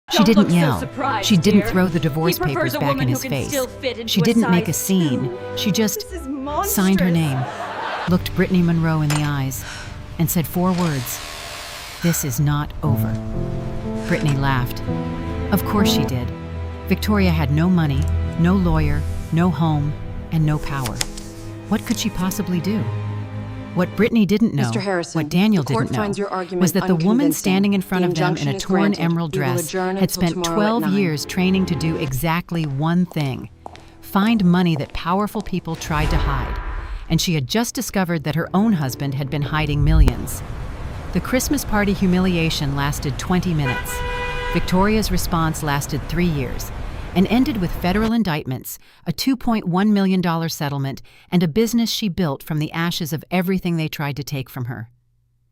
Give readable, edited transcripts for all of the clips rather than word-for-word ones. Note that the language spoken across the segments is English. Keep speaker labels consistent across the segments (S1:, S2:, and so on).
S1: She
S2: Don't
S1: didn't
S2: look so
S1: yell.
S2: surprised,
S1: She didn't
S2: dear.
S1: throw the divorce
S2: He prefers
S1: papers
S2: a
S1: back
S2: woman
S1: in
S2: who
S1: his
S2: can
S1: face.
S2: still fit into
S1: She
S2: a
S1: didn't make a
S2: size
S1: scene.
S2: 2.
S1: She just
S2: This is monstrous.
S1: signed her name, looked Brittany Monroe in the eyes, and said 4 words. "This is not over." Brittany laughed. Of course she did. Victoria had no money, no lawyer, no home, and no power. What could she possibly do? What Brittany didn't know,
S3: Mr. Harrison,
S1: what Daniel
S3: the court
S1: didn't know,
S3: finds your argument
S1: was that the woman
S3: unconvincing.
S1: standing in front
S3: The
S1: of them in
S3: injunction
S1: a
S3: is
S1: torn
S3: granted.
S1: emerald
S3: We will
S1: dress
S3: adjourn
S1: had
S3: until
S1: spent
S3: tomorrow
S1: 12
S3: at 9.
S1: years training to do exactly one thing: find money that powerful people tried to hide. And she had just discovered that her own husband had been hiding millions. The Christmas party humiliation lasted 20 minutes. Victoria's response lasted 3 years and ended with federal indictments, a $2.1 million settlement, and a business she built from the ashes of everything they tried to take from her.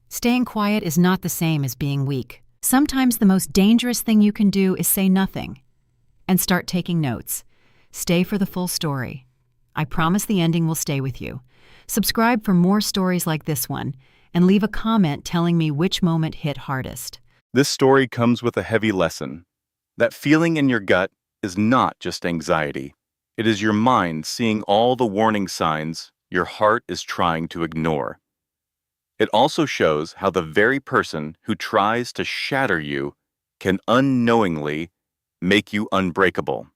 S1: Staying quiet is not the same as being weak. Sometimes the most dangerous thing you can do is say nothing and start taking notes. Stay for the full story. I promise the ending will stay with you. Subscribe for more stories like this one, and leave a comment telling me which moment hit hardest.
S4: This story comes with a heavy lesson. That feeling in your gut is not just anxiety. It is your mind seeing all the warning signs your heart is trying to ignore. It also shows how the very person who tries to shatter you can unknowingly make you unbreakable.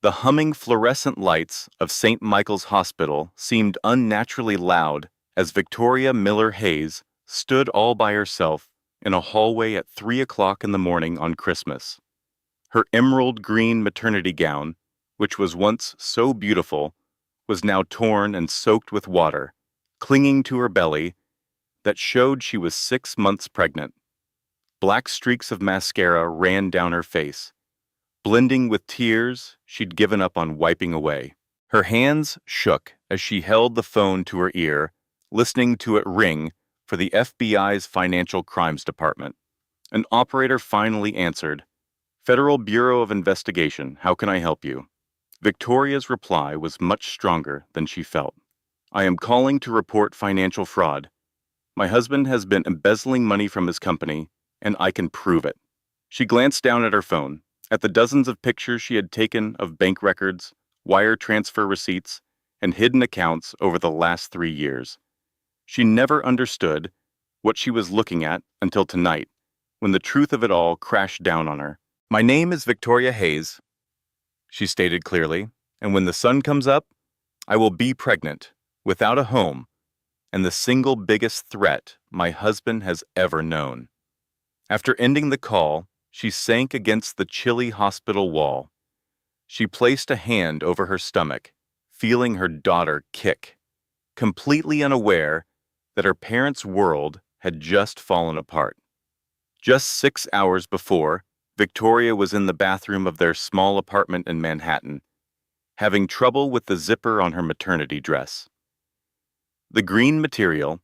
S4: The humming fluorescent lights of St. Michael's Hospital seemed unnaturally loud as Victoria Miller Hayes stood all by herself in a hallway at 3 o'clock in the morning on Christmas. Her emerald green maternity gown, which was once so beautiful, was now torn and soaked with water, clinging to her belly that showed she was 6 months pregnant. Black streaks of mascara ran down her face, blending with tears she'd given up on wiping away. Her hands shook as she held the phone to her ear, listening to it ring for the FBI's Financial Crimes Department. An operator finally answered. "Federal Bureau of Investigation, how can I help you?" Victoria's reply was much stronger than she felt. "I am calling to report financial fraud. My husband has been embezzling money from his company, and I can prove it." She glanced down at her phone, at the dozens of pictures she had taken of bank records, wire transfer receipts, and hidden accounts over the last 3 years. She never understood what she was looking at until tonight, when the truth of it all crashed down on her. "My name is Victoria Hayes," she stated clearly, "and when the sun comes up, I will be pregnant, without a home, and the single biggest threat my husband has ever known." After ending the call, she sank against the chilly hospital wall. She placed a hand over her stomach, feeling her daughter kick, completely unaware that her parents' world had just fallen apart. Just 6 hours before, Victoria was in the bathroom of their small apartment in Manhattan, having trouble with the zipper on her maternity dress. The green material,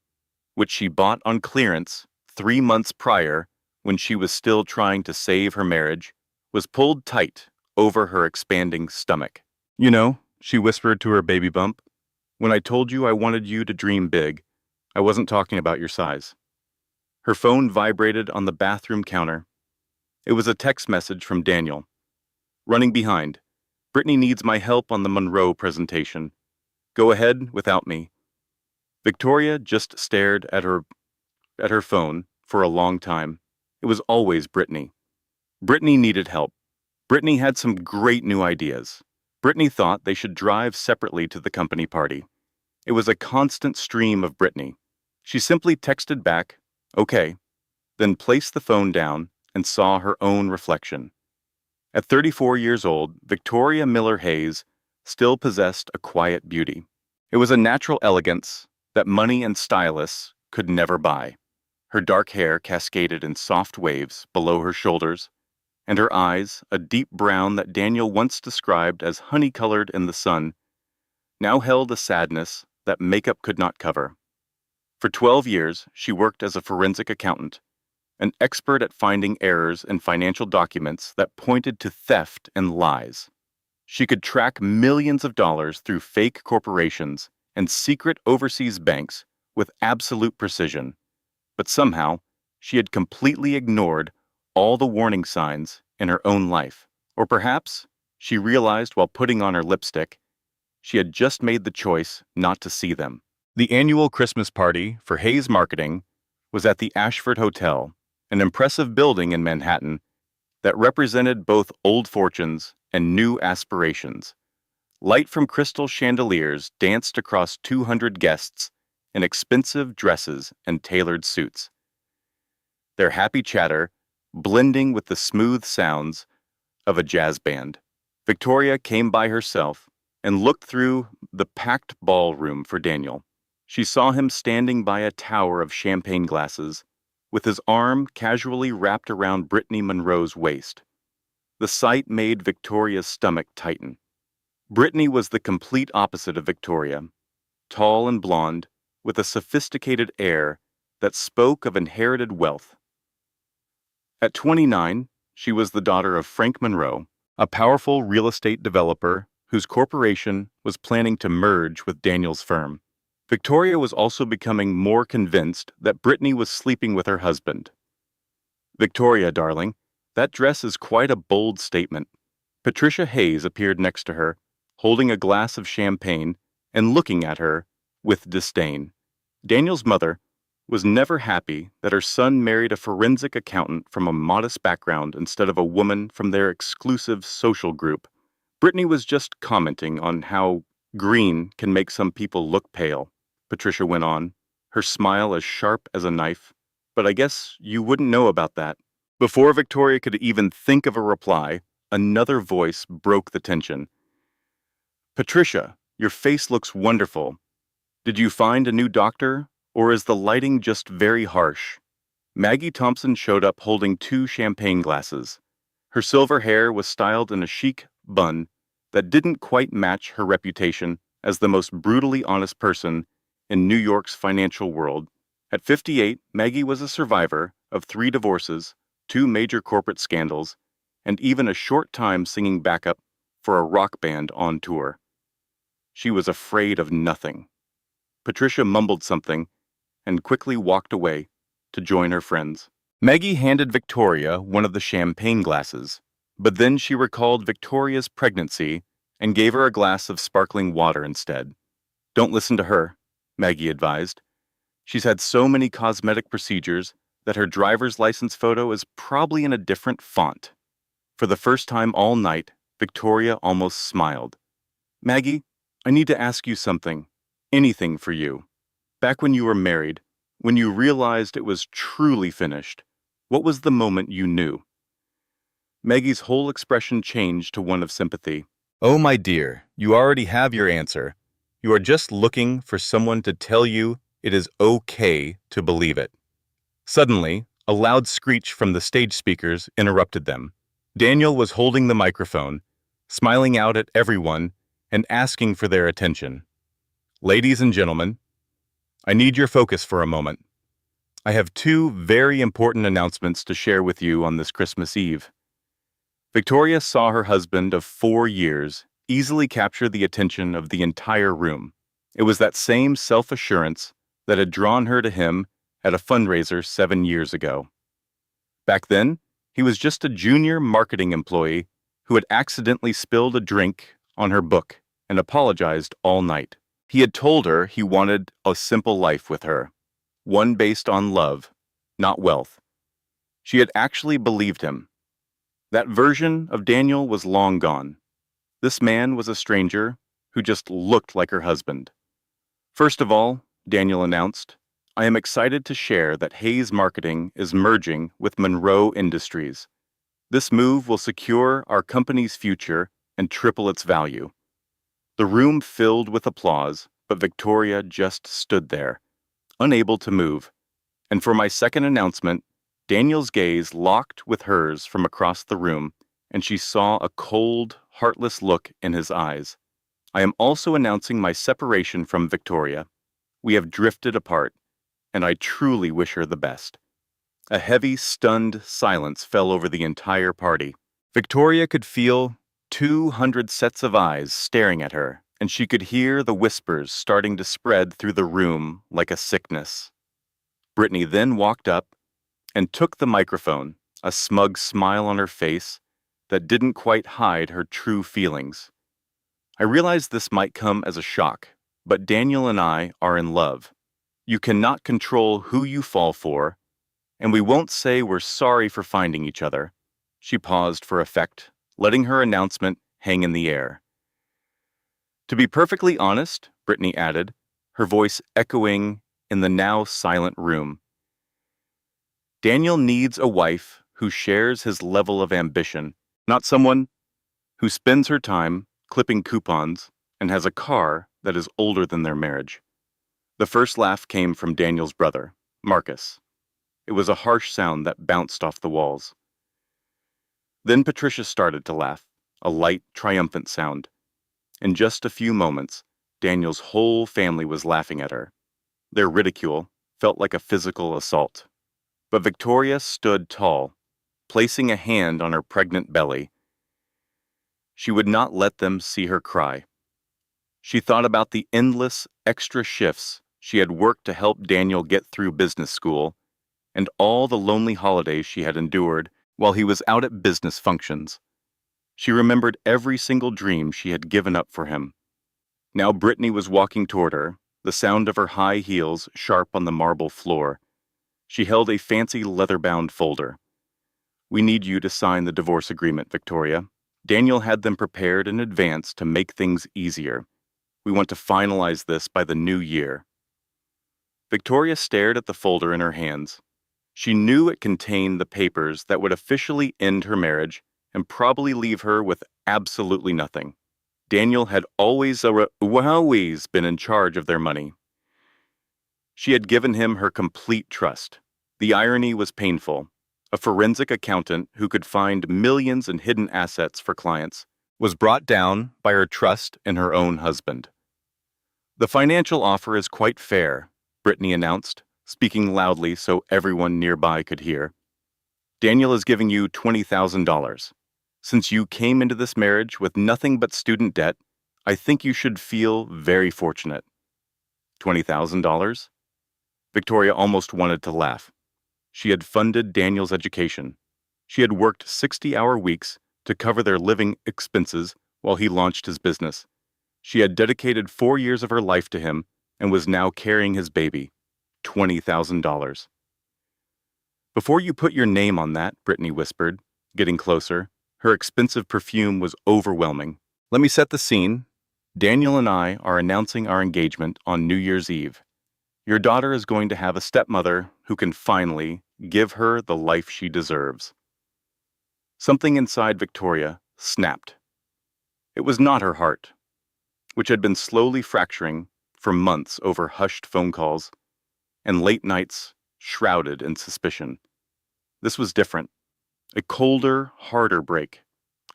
S4: which she bought on clearance 3 months prior when she was still trying to save her marriage, was pulled tight over her expanding stomach. "You know," she whispered to her baby bump, "when I told you I wanted you to dream big, I wasn't talking about your size." Her phone vibrated on the bathroom counter. It was a text message from Daniel. "Running behind. Brittany needs my help on the Monroe presentation. Go ahead without me." Victoria just stared at her phone for a long time. It was always Brittany. Brittany needed help. Brittany had some great new ideas. Brittany thought they should drive separately to the company party. It was a constant stream of Brittany. She simply texted back, "Okay," then placed the phone down and saw her own reflection. At 34 years old, Victoria Miller Hayes still possessed a quiet beauty. It was a natural elegance that money and stylists could never buy. Her dark hair cascaded in soft waves below her shoulders, and her eyes, a deep brown that Daniel once described as honey-colored in the sun, now held a sadness that makeup could not cover. For 12 years, she worked as a forensic accountant, an expert at finding errors in financial documents that pointed to theft and lies. She could track millions of dollars through fake corporations and secret overseas banks with absolute precision, but somehow she had completely ignored all the warning signs in her own life. Or perhaps she realized while putting on her lipstick she had just made the choice not to see them. The annual Christmas party for Hayes Marketing was at the Ashford Hotel, an impressive building in Manhattan that represented both old fortunes and new aspirations. Light from crystal chandeliers danced across 200 guests in expensive dresses and tailored suits. Their happy chatter blending with the smooth sounds of a jazz band. Victoria came by herself and looked through the packed ballroom for Daniel. She saw him standing by a tower of champagne glasses, with his arm casually wrapped around Brittany Monroe's waist. The sight made Victoria's stomach tighten. Brittany was the complete opposite of Victoria, tall and blonde, with a sophisticated air that spoke of inherited wealth. At 29, she was the daughter of Frank Monroe, a powerful real estate developer whose corporation was planning to merge with Daniel's firm. Victoria was also becoming more convinced that Brittany was sleeping with her husband. "Victoria, darling, that dress is quite a bold statement." Patricia Hayes appeared next to her, holding a glass of champagne and looking at her with disdain. Daniel's mother was never happy that her son married a forensic accountant from a modest background instead of a woman from their exclusive social group. Brittany was just commenting on how green can make some people look pale, Patricia went on, her smile as sharp as a knife. "But I guess you wouldn't know about that." Before Victoria could even think of a reply, another voice broke the tension. "Patricia, your face looks wonderful. Did you find a new doctor, or is the lighting just very harsh?" Maggie Thompson showed up holding 2 champagne glasses. Her silver hair was styled in a chic bun that didn't quite match her reputation as the most brutally honest person in New York's financial world. At 58, Maggie was a survivor of 3 divorces, 2 major corporate scandals, and even a short time singing backup for a rock band on tour. She was afraid of nothing. Patricia mumbled something and quickly walked away to join her friends. Maggie handed Victoria one of the champagne glasses, but then she recalled Victoria's pregnancy and gave her a glass of sparkling water instead. "Don't listen to her," Maggie advised. "She's had so many cosmetic procedures that her driver's license photo is probably in a different font." For the first time all night, Victoria almost smiled. "Maggie, I need to ask you something. Anything for you. Back when you were married, when you realized it was truly finished, what was the moment you knew?" Maggie's whole expression changed to one of sympathy. "Oh, my dear, you already have your answer. You are just looking for someone to tell you it is okay to believe it." Suddenly, a loud screech from the stage speakers interrupted them. Daniel was holding the microphone, smiling out at everyone and asking for their attention. "Ladies and gentlemen, I need your focus for a moment. I have 2 very important announcements to share with you on this Christmas Eve." Victoria saw her husband of 4 years easily capture the attention of the entire room. It was that same self-assurance that had drawn her to him at a fundraiser 7 years ago. Back then, he was just a junior marketing employee who had accidentally spilled a drink on her book and apologized all night. He had told her he wanted a simple life with her, one based on love, not wealth. She had actually believed him. That version of Daniel was long gone. This man was a stranger who just looked like her husband. "First of all," Daniel announced, "I am excited to share that Hayes Marketing is merging with Monroe Industries. This move will secure our company's future and triple its value." The room filled with applause, but Victoria just stood there, unable to move. And for my second announcement, Daniel's gaze locked with hers from across the room, and she saw a cold, heartless look in his eyes. "I am also announcing my separation from Victoria. We have drifted apart, and I truly wish her the best." A heavy, stunned silence fell over the entire party. Victoria could feel 200 sets of eyes staring at her, and she could hear the whispers starting to spread through the room like a sickness. Brittany then walked up and took the microphone, a smug smile on her face that didn't quite hide her true feelings. I realized this might come as a shock, but Daniel and I are in love. You cannot control who you fall for, and we won't say we're sorry for finding each other. She paused for effect, letting her announcement hang in the air. To be perfectly honest, Brittany added, her voice echoing in the now silent room, Daniel needs a wife who shares his level of ambition, not someone who spends her time clipping coupons and has a car that is older than their marriage. The first laugh came from Daniel's brother, Marcus. It was a harsh sound that bounced off the walls. Then Patricia started to laugh, a light, triumphant sound. In just a few moments, Daniel's whole family was laughing at her. Their ridicule felt like a physical assault. But Victoria stood tall, placing a hand on her pregnant belly. She would not let them see her cry. She thought about the endless extra shifts she had worked to help Daniel get through business school, and all the lonely holidays she had endured while he was out at business functions. She remembered every single dream she had given up for him. Now Brittany was walking toward her, the sound of her high heels sharp on the marble floor. She held a fancy leather-bound folder. "We need you to sign the divorce agreement, Victoria. Daniel had them prepared in advance to make things easier. We want to finalize this by the new year." Victoria stared at the folder in her hands. She knew it contained the papers that would officially end her marriage and probably leave her with absolutely nothing. Daniel had always been in charge of their money. She had given him her complete trust. The irony was painful. A forensic accountant who could find millions in hidden assets for clients was brought down by her trust in her own husband. "The financial offer is quite fair," Brittany announced, speaking loudly so everyone nearby could hear. "Daniel is giving you $20,000. Since you came into this marriage with nothing but student debt, I think you should feel very fortunate." $20,000? Victoria almost wanted to laugh. She had funded Daniel's education. She had worked 60-hour weeks to cover their living expenses while he launched his business. She had dedicated 4 years of her life to him and was now carrying his baby. $20,000. "Before you put your name on that," Brittany whispered, getting closer. Her expensive perfume was overwhelming. "Let me set the scene. Daniel and I are announcing our engagement on New Year's Eve. Your daughter is going to have a stepmother who can finally give her the life she deserves." Something inside Victoria snapped. It was not her heart, which had been slowly fracturing for months over hushed phone calls and late nights shrouded in suspicion. This was different. A colder, harder break.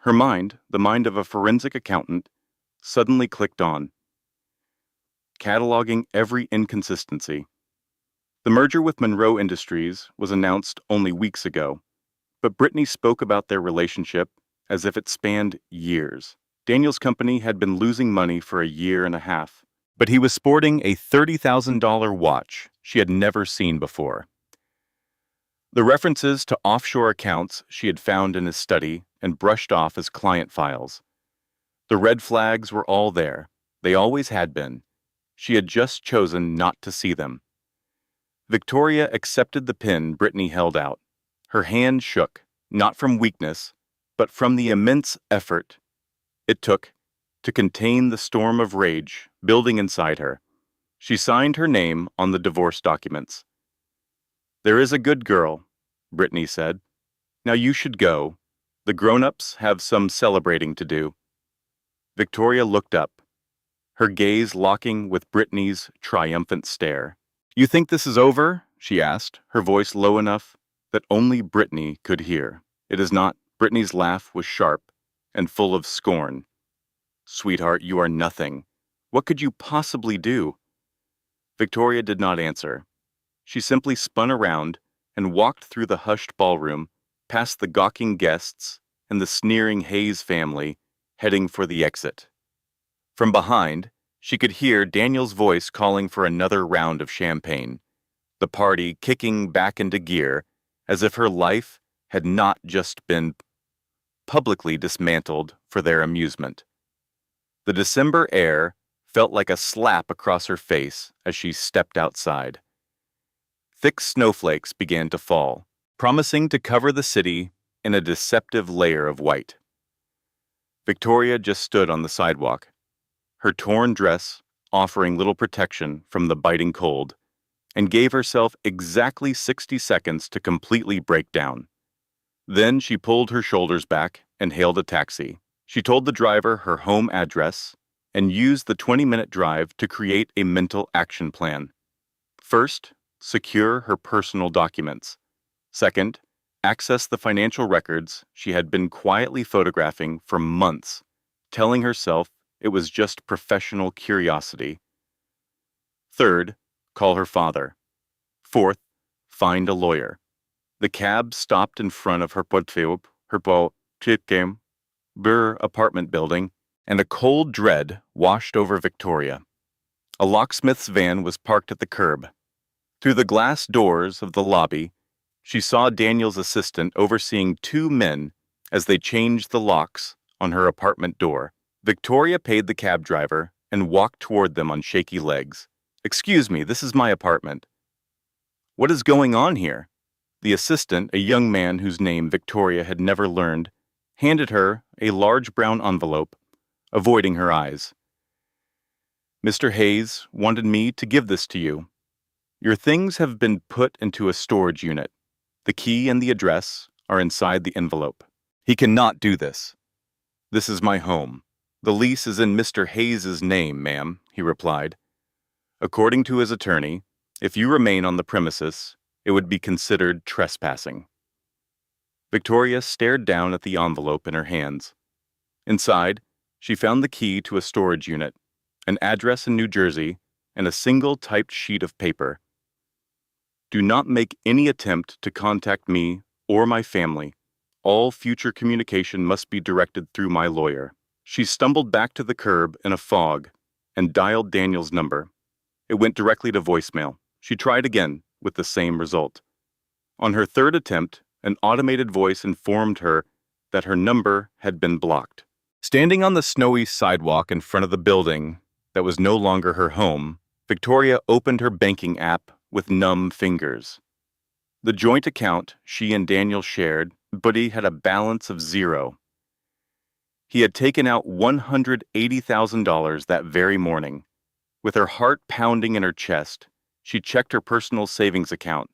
S4: Her mind, the mind of a forensic accountant, suddenly clicked on, cataloging every inconsistency. The merger with Monroe Industries was announced only weeks ago, but Brittany spoke about their relationship as if it spanned years. Daniel's company had been losing money for a year and a half, but he was sporting a $30,000 watch she had never seen before. The references to offshore accounts she had found in his study and brushed off as client files. The red flags were all there. They always had been. She had just chosen not to see them. Victoria accepted the pen Brittany held out. Her hand shook, not from weakness, but from the immense effort it took to contain the storm of rage building inside her. She signed her name on the divorce documents. "There is a good girl," Brittany said. "Now you should go. The grown-ups have some celebrating to do." Victoria looked up, her gaze locking with Brittany's triumphant stare. "You think this is over?" she asked, her voice low enough that only Brittany could hear. "It is not." Brittany's laugh was sharp and full of scorn. "Sweetheart, you are nothing. What could you possibly do?" Victoria did not answer. She simply spun around and walked through the hushed ballroom, past the gawking guests and the sneering Hayes family, heading for the exit. From behind, she could hear Daniel's voice calling for another round of champagne, the party kicking back into gear as if her life had not just been publicly dismantled for their amusement. The December air felt like a slap across her face as she stepped outside. Thick snowflakes began to fall, promising to cover the city in a deceptive layer of white. Victoria just stood on the sidewalk, her torn dress offering little protection from the biting cold, and gave herself exactly 60 seconds to completely break down. Then she pulled her shoulders back and hailed a taxi. She told the driver her home address and used the 20-minute drive to create a mental action plan. First, secure her personal documents. Second, access the financial records she had been quietly photographing for months, telling herself it was just professional curiosity. Third, call her father. Fourth, find a lawyer. The cab stopped in front of her apartment building, and a cold dread washed over Victoria. A locksmith's van was parked at the curb. Through the glass doors of the lobby, she saw Daniel's assistant overseeing two men as they changed the locks on her apartment door. Victoria paid the cab driver and walked toward them on shaky legs. "Excuse me, this is my apartment." "What is going on here?" The assistant, a young man whose name Victoria had never learned, handed her a large brown envelope, avoiding her eyes. "Mr. Hayes wanted me to give this to you. Your things have been put into a storage unit. The key and the address are inside the envelope." "He cannot do this." "This is my home. The lease is in Mr. Hayes's name, ma'am," he replied. "According to his attorney, if you remain on the premises, it would be considered trespassing." Victoria stared down at the envelope in her hands. Inside, she found the key to a storage unit, an address in New Jersey, and a single typed sheet of paper. "Do not make any attempt to contact me or my family. All future communication must be directed through my lawyer." She stumbled back to the curb in a fog and dialed Daniel's number. It went directly to voicemail. She tried again, with the same result. On her third attempt, an automated voice informed her that her number had been blocked. Standing on the snowy sidewalk in front of the building that was no longer her home, Victoria opened her banking app with numb fingers. The joint account she and Daniel shared, but he had a balance of zero. He had taken out $180,000 that very morning. With her heart pounding in her chest, she checked her personal savings account,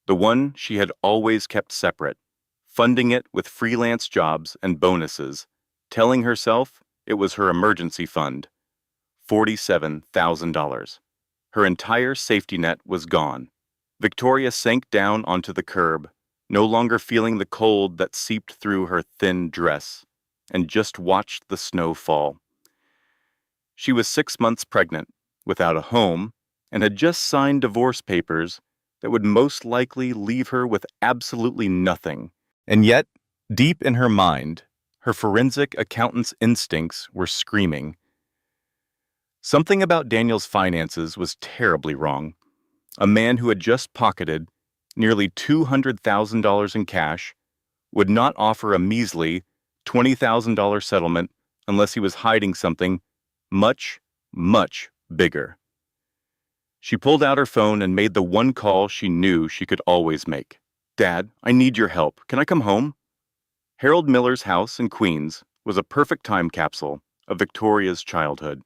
S4: the one she had always kept separate, funding it with freelance jobs and bonuses, telling herself it was her emergency fund. $47,000. Her entire safety net was gone. Victoria sank down onto the curb, no longer feeling the cold that seeped through her thin dress, and just watched the snow fall. She was 6 months pregnant, without a home, and had just signed divorce papers that would most likely leave her with absolutely nothing. And yet, deep in her mind, her forensic accountant's instincts were screaming. Something about Daniel's finances was terribly wrong. A man who had just pocketed nearly $200,000 in cash would not offer a measly $20,000 settlement unless he was hiding something much, much bigger. She pulled out her phone and made the one call she knew she could always make. "Dad, I need your help. Can I come home?" Harold Miller's house in Queens was a perfect time capsule of Victoria's childhood.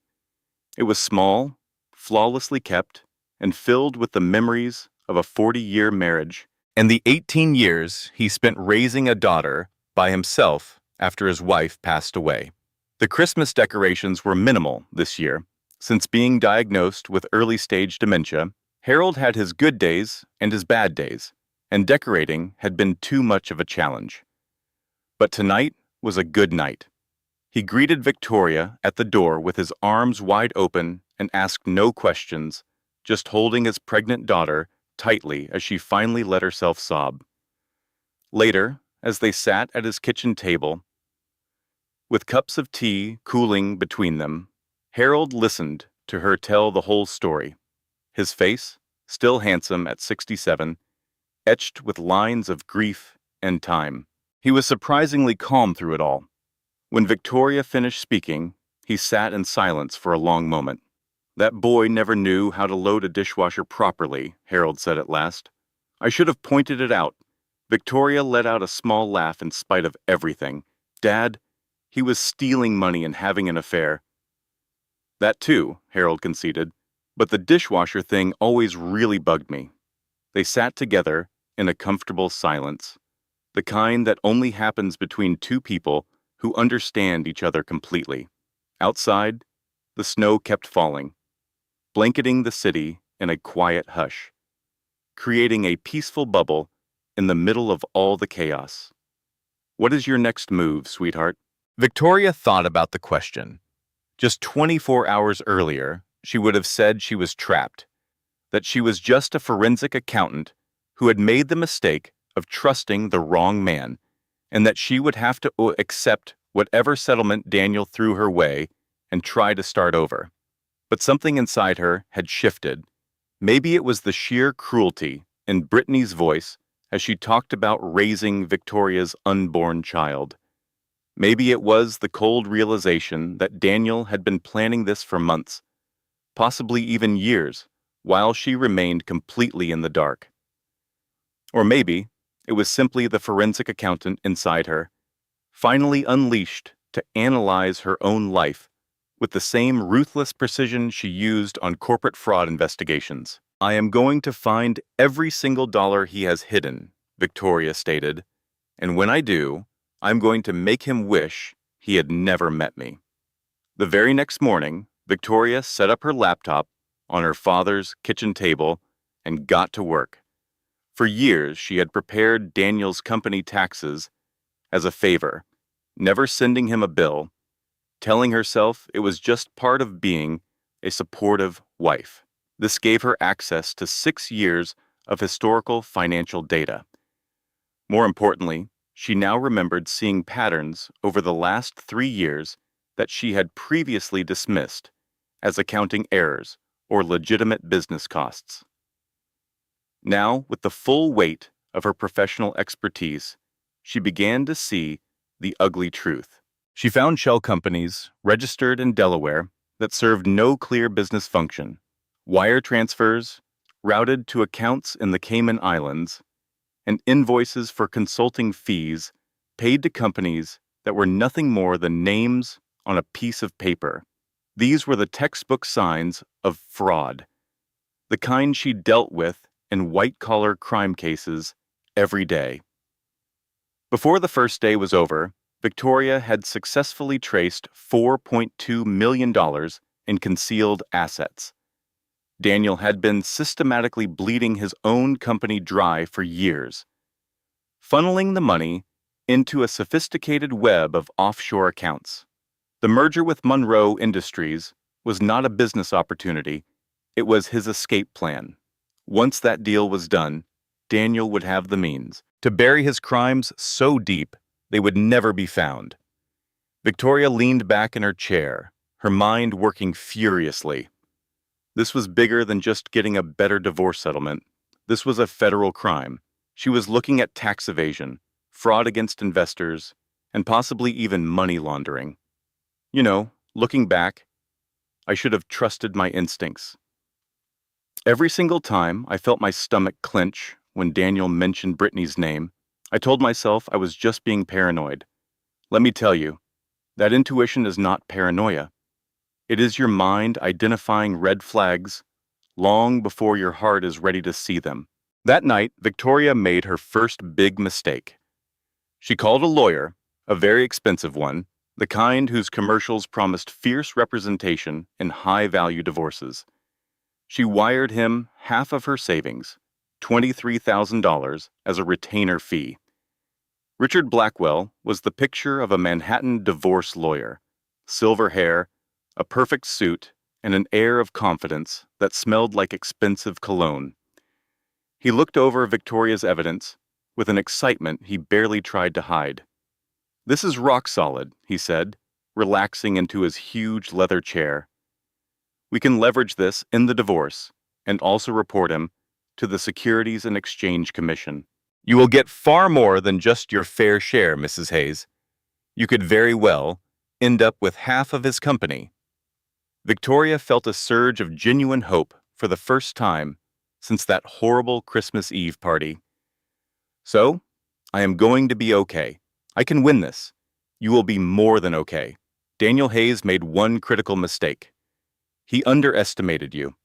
S4: It was small, flawlessly kept, and filled with the memories of a 40-year marriage and the 18 years he spent raising a daughter by himself after his wife passed away. The Christmas decorations were minimal this year. Since being diagnosed with early-stage dementia, Harold had his good days and his bad days, and decorating had been too much of a challenge. But tonight was a good night. He greeted Victoria at the door with his arms wide open and asked no questions, just holding his pregnant daughter tightly as she finally let herself sob. Later, as they sat at his kitchen table, with cups of tea cooling between them, Harold listened to her tell the whole story. His face, still handsome at 67, etched with lines of grief and time. He was surprisingly calm through it all. When Victoria finished speaking, he sat in silence for a long moment. "That boy never knew how to load a dishwasher properly," Harold said at last. "I should have pointed it out." Victoria let out a small laugh in spite of everything. "Dad, he was stealing money and having an affair." "That too," Harold conceded. "But the dishwasher thing always really bugged me." They sat together in a comfortable silence, the kind that only happens between two people who understand each other completely. Outside, the snow kept falling, blanketing the city in a quiet hush, creating a peaceful bubble in the middle of all the chaos. "What is your next move, sweetheart?" Victoria thought about the question. Just 24 hours earlier, she would have said she was trapped, that she was just a forensic accountant who had made the mistake of trusting the wrong man, and that she would have to accept whatever settlement Daniel threw her way and try to start over. But something inside her had shifted. Maybe it was the sheer cruelty in Brittany's voice as she talked about raising Victoria's unborn child. Maybe it was the cold realization that Daniel had been planning this for months, possibly even years, while she remained completely in the dark. Or maybe it was simply the forensic accountant inside her, finally unleashed to analyze her own life with the same ruthless precision she used on corporate fraud investigations. "I am going to find every single dollar he has hidden," Victoria stated, "and when I do, I'm going to make him wish he had never met me." The very next morning, Victoria set up her laptop on her father's kitchen table and got to work. For years, she had prepared Daniel's company taxes as a favor, never sending him a bill, telling herself it was just part of being a supportive wife. This gave her access to 6 years of historical financial data. More importantly, she now remembered seeing patterns over the last 3 years that she had previously dismissed as accounting errors or legitimate business costs. Now, with the full weight of her professional expertise, she began to see the ugly truth. She found shell companies registered in Delaware that served no clear business function, wire transfers routed to accounts in the Cayman Islands, and invoices for consulting fees paid to companies that were nothing more than names on a piece of paper. These were the textbook signs of fraud, the kind she dealt with in white-collar crime cases every day. Before the first day was over, Victoria had successfully traced $4.2 million in concealed assets. Daniel had been systematically bleeding his own company dry for years, funneling the money into a sophisticated web of offshore accounts. The merger with Monroe Industries was not a business opportunity, it was his escape plan. Once that deal was done, Daniel would have the means to bury his crimes so deep they would never be found. Victoria leaned back in her chair, her mind working furiously. This was bigger than just getting a better divorce settlement. This was a federal crime. She was looking at tax evasion, fraud against investors, and possibly even money laundering. You know, looking back, I should have trusted my instincts. Every single time I felt my stomach clench when Daniel mentioned Brittany's name, I told myself I was just being paranoid. Let me tell you, that intuition is not paranoia. It is your mind identifying red flags long before your heart is ready to see them. That night, Victoria made her first big mistake. She called a lawyer, a very expensive one, the kind whose commercials promised fierce representation in high-value divorces. She wired him half of her savings, $23,000, as a retainer fee. Richard Blackwell was the picture of a Manhattan divorce lawyer. Silver hair, a perfect suit, and an air of confidence that smelled like expensive cologne. He looked over Victoria's evidence with an excitement he barely tried to hide. "This is rock solid," he said, relaxing into his huge leather chair. "We can leverage this in the divorce and also report him to the Securities and Exchange Commission. You will get far more than just your fair share, Mrs. Hayes. You could very well end up with half of his company. Victoria felt a surge of genuine hope for the first time since that horrible Christmas Eve party. So, I am going to be okay. I can win this. You will be more than okay. Daniel Hayes made one critical mistake. He underestimated you.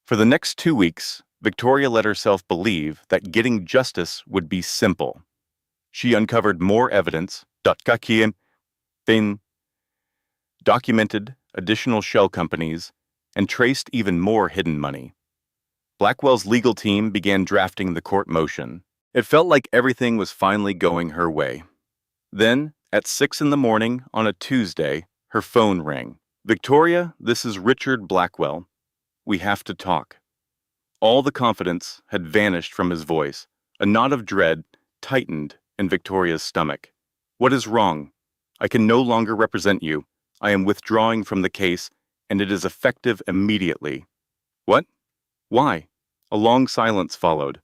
S4: For the next 2 weeks, Victoria let herself believe that getting justice would be simple. She uncovered more evidence, documented additional shell companies, and traced even more hidden money. Blackwell's legal team began drafting the court motion. It felt like everything was finally going her way. Then, at 6 in the morning on a Tuesday, her phone rang. "Victoria, this is Richard Blackwell. We have to talk." All the confidence had vanished from his voice. A knot of dread tightened in Victoria's stomach. "What is wrong? I can no longer represent you. I am withdrawing from the case, and it is effective immediately." "What? Why?" A long silence followed.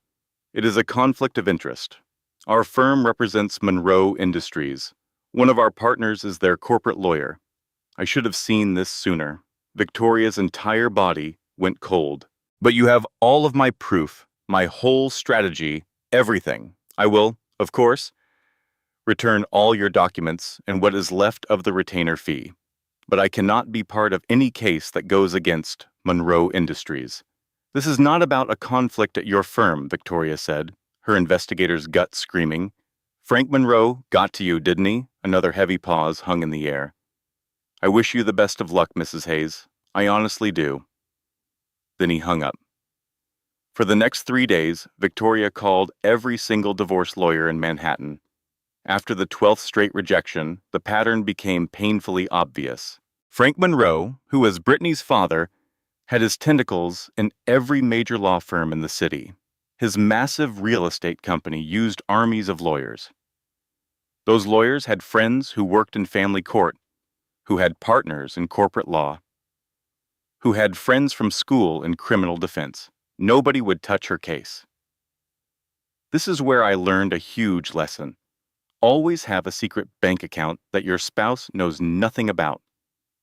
S4: "It is a conflict of interest. Our firm represents Monroe Industries. One of our partners is their corporate lawyer. I should have seen this sooner." Victoria's entire body went cold. "But you have all of my proof, my whole strategy, everything. I will, of course, return all your documents and what is left of the retainer fee. But I cannot be part of any case that goes against Monroe Industries." "This is not about a conflict at your firm," Victoria said, her investigator's gut screaming. "Frank Monroe got to you, didn't he?" Another heavy pause hung in the air. "I wish you the best of luck, Mrs. Hayes. I honestly do." Then he hung up. For the next 3 days, Victoria called every single divorce lawyer in Manhattan. After the 12th straight rejection, the pattern became painfully obvious. Frank Monroe, who was Brittany's father, had his tentacles in every major law firm in the city. His massive real estate company used armies of lawyers. Those lawyers had friends who worked in family court, who had partners in corporate law, who had friends from school in criminal defense. Nobody would touch her case. This is where I learned a huge lesson. Always have a secret bank account that your spouse knows nothing about.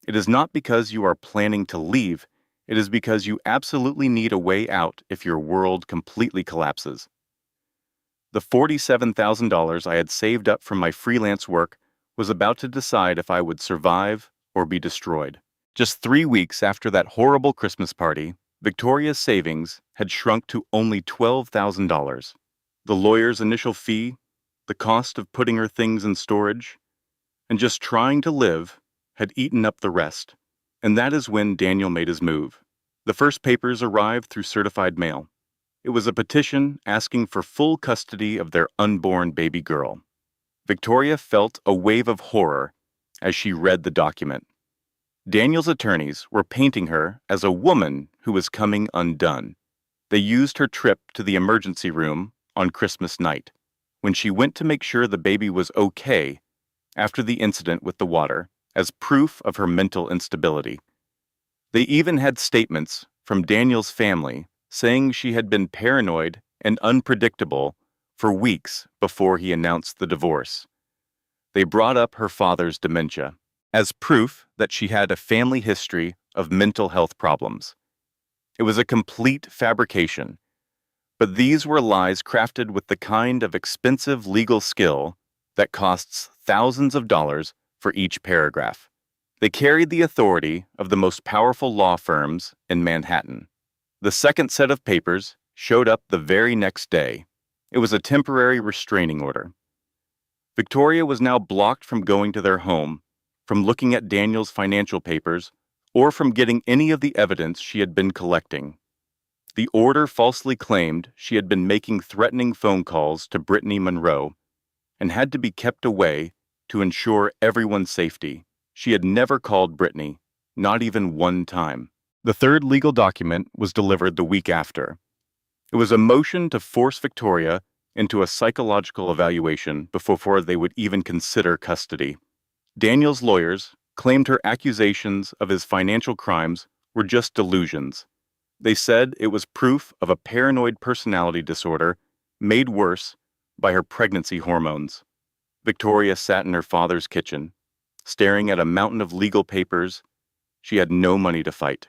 S4: It is not because you are planning to leave. It is because you absolutely need a way out if your world completely collapses. The $47,000 I had saved up from my freelance work was about to decide if I would survive or be destroyed. Just 3 weeks after that horrible Christmas party, Victoria's savings had shrunk to only $12,000. The lawyer's initial fee, the cost of putting her things in storage, and just trying to live had eaten up the rest. And that is when Daniel made his move. The first papers arrived through certified mail. It was a petition asking for full custody of their unborn baby girl. Victoria felt a wave of horror as she read the document. Daniel's attorneys were painting her as a woman who was coming undone. They used her trip to the emergency room on Christmas night, when she went to make sure the baby was okay after the incident with the water, as proof of her mental instability. They even had statements from Daniel's family saying she had been paranoid and unpredictable for weeks before he announced the divorce. They brought up her father's dementia as proof that she had a family history of mental health problems. It was a complete fabrication, but these were lies crafted with the kind of expensive legal skill that costs thousands of dollars for each paragraph. They carried the authority of the most powerful law firms in Manhattan. The second set of papers showed up the very next day. It was a temporary restraining order. Victoria was now blocked from going to their home, from looking at Daniel's financial papers, or from getting any of the evidence she had been collecting. The order falsely claimed she had been making threatening phone calls to Brittany Monroe and had to be kept away to ensure everyone's safety. She had never called Brittany, not even one time. The third legal document was delivered the week after. It was a motion to force Victoria into a psychological evaluation before they would even consider custody. Daniel's lawyers claimed her accusations of his financial crimes were just delusions. They said it was proof of a paranoid personality disorder made worse by her pregnancy hormones. Victoria sat in her father's kitchen, staring at a mountain of legal papers she had no money to fight,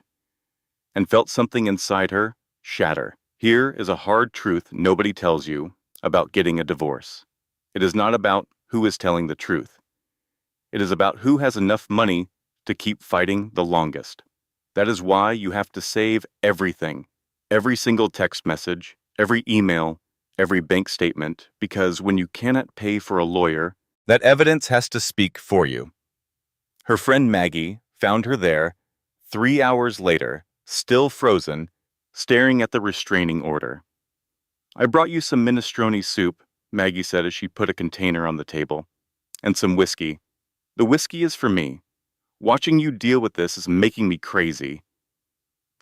S4: and felt something inside her shatter. Here is a hard truth nobody tells you about getting a divorce. It is not about who is telling the truth. It is about who has enough money to keep fighting the longest. That is why you have to save everything, every single text message, every email, every bank statement, because when you cannot pay for a lawyer, that evidence has to speak for you. Her friend Maggie found her there 3 hours later, still frozen, staring at the restraining order. "I brought you some minestrone soup," Maggie said as she put a container on the table, "and some whiskey. The whiskey is for me. Watching you deal with this is making me crazy."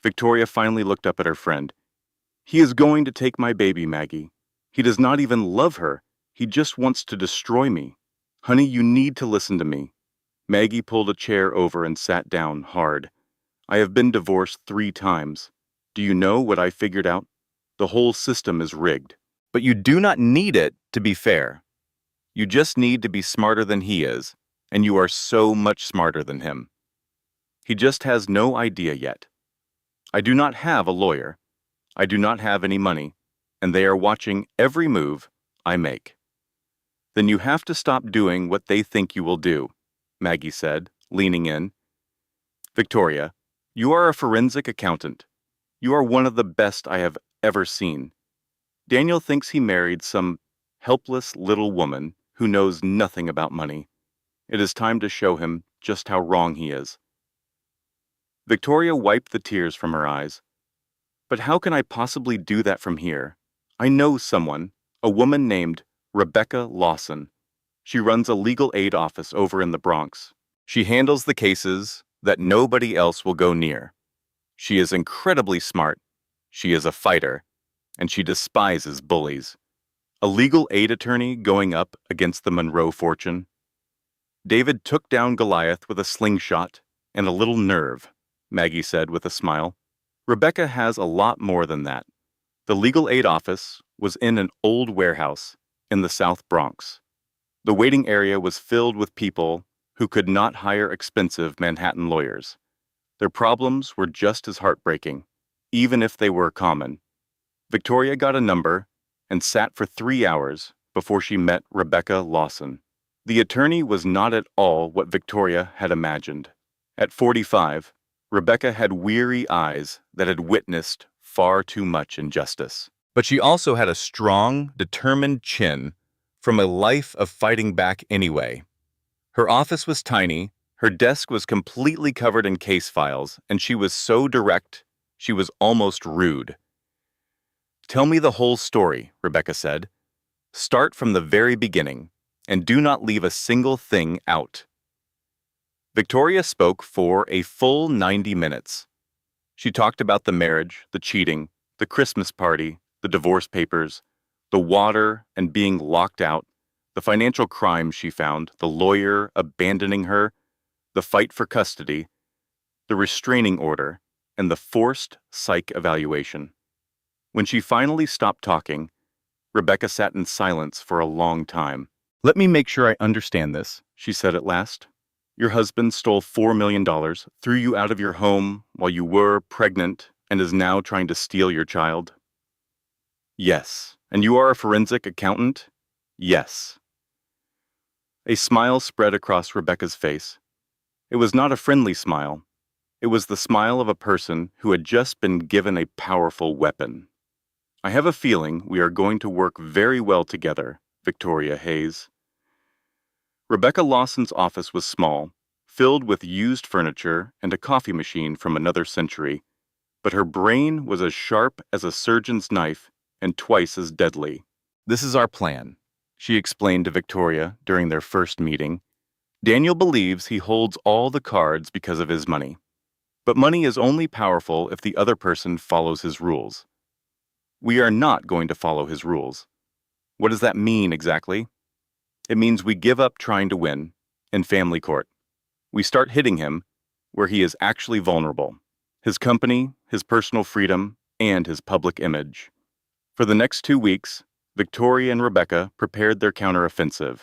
S4: Victoria finally looked up at her friend. "He is going to take my baby, Maggie. He does not even love her. He just wants to destroy me. Honey, you need to listen to me." Maggie pulled a chair over and sat down hard. "I have been divorced 3 times. Do you know what I figured out? The whole system is rigged. But you do not need it to be fair. You just need to be smarter than he is, and you are so much smarter than him. He just has no idea yet. I do not have a lawyer. I do not have any money, and they are watching every move I make." "Then you have to stop doing what they think you will do," Maggie said, leaning in. "Victoria, you are a forensic accountant. You are one of the best I have ever seen. Daniel thinks he married some helpless little woman who knows nothing about money. It is time to show him just how wrong he is." Victoria wiped the tears from her eyes. "But how can I possibly do that from here? I know someone, a woman named Rebecca Lawson. She runs a legal aid office over in the Bronx. She handles the cases that nobody else will go near. She is incredibly smart. She is a fighter, and she despises bullies. A legal aid attorney going up against the Monroe fortune. David took down Goliath with a slingshot and a little nerve," Maggie said with a smile. "Rebecca has a lot more than that. The legal aid office was in an old warehouse in the South Bronx. The waiting area was filled with people who could not hire expensive Manhattan lawyers. Their problems were just as heartbreaking, even if they were common. Victoria got a number and sat for 3 hours before she met Rebecca Lawson. The attorney was not at all what Victoria had imagined. At 45, Rebecca had weary eyes that had witnessed far too much injustice. But she also had a strong, determined chin from a life of fighting back anyway. Her office was tiny, her desk was completely covered in case files, and she was so direct, she was almost rude. "Tell me the whole story," Rebecca said. "Start from the very beginning, and do not leave a single thing out." Victoria spoke for a full 90 minutes. She talked about the marriage, the cheating, the Christmas party, the divorce papers, the water and being locked out, the financial crimes she found, the lawyer abandoning her, the fight for custody, the restraining order, and the forced psych evaluation. When she finally stopped talking, Rebecca sat in silence for a long time. "Let me make sure I understand this," she said at last. "Your husband stole $4 million, threw you out of your home while you were pregnant, and is now trying to steal your child?" "Yes. And you are a forensic accountant?" "Yes." A smile spread across Rebecca's face. It was not a friendly smile. It was the smile of a person who had just been given a powerful weapon. "I have a feeling we are going to work very well together, Victoria Hayes." Rebecca Lawson's office was small, filled with used furniture and a coffee machine from another century, but her brain was as sharp as a surgeon's knife and twice as deadly. "This is our plan," she explained to Victoria during their first meeting. "Daniel believes he holds all the cards because of his money. But money is only powerful if the other person follows his rules. We are not going to follow his rules. What does that mean exactly? It means we give up trying to win in family court. We start hitting him where he is actually vulnerable: his company, his personal freedom, and his public image. For the next 2 weeks, Victoria and Rebecca prepared their counteroffensive.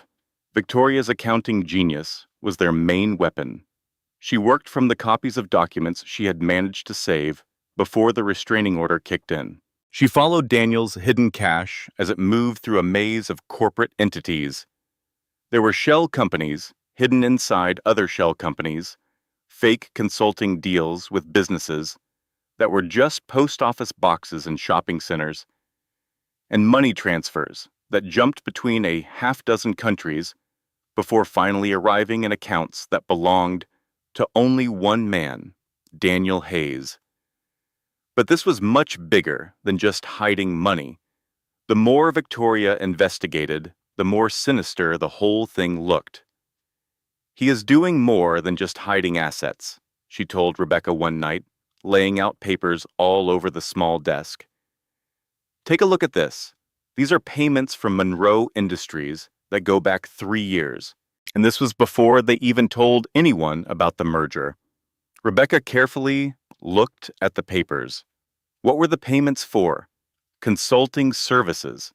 S4: Victoria's accounting genius was their main weapon. She worked from the copies of documents she had managed to save before the restraining order kicked in. She followed Daniel's hidden cash as it moved through a maze of corporate entities. There were shell companies hidden inside other shell companies, fake consulting deals with businesses that were just post office boxes and shopping centers, and money transfers that jumped between a half-dozen countries before finally arriving in accounts that belonged to only one man, Daniel Hayes. But this was much bigger than just hiding money. The more Victoria investigated, the more sinister the whole thing looked. "He is doing more than just hiding assets," she told Rebecca one night, laying out papers all over the small desk. "Take a look at this. These are payments from Monroe Industries that go back 3 years. And this was before they even told anyone about the merger." Rebecca carefully looked at the papers. What were the payments for? Consulting services.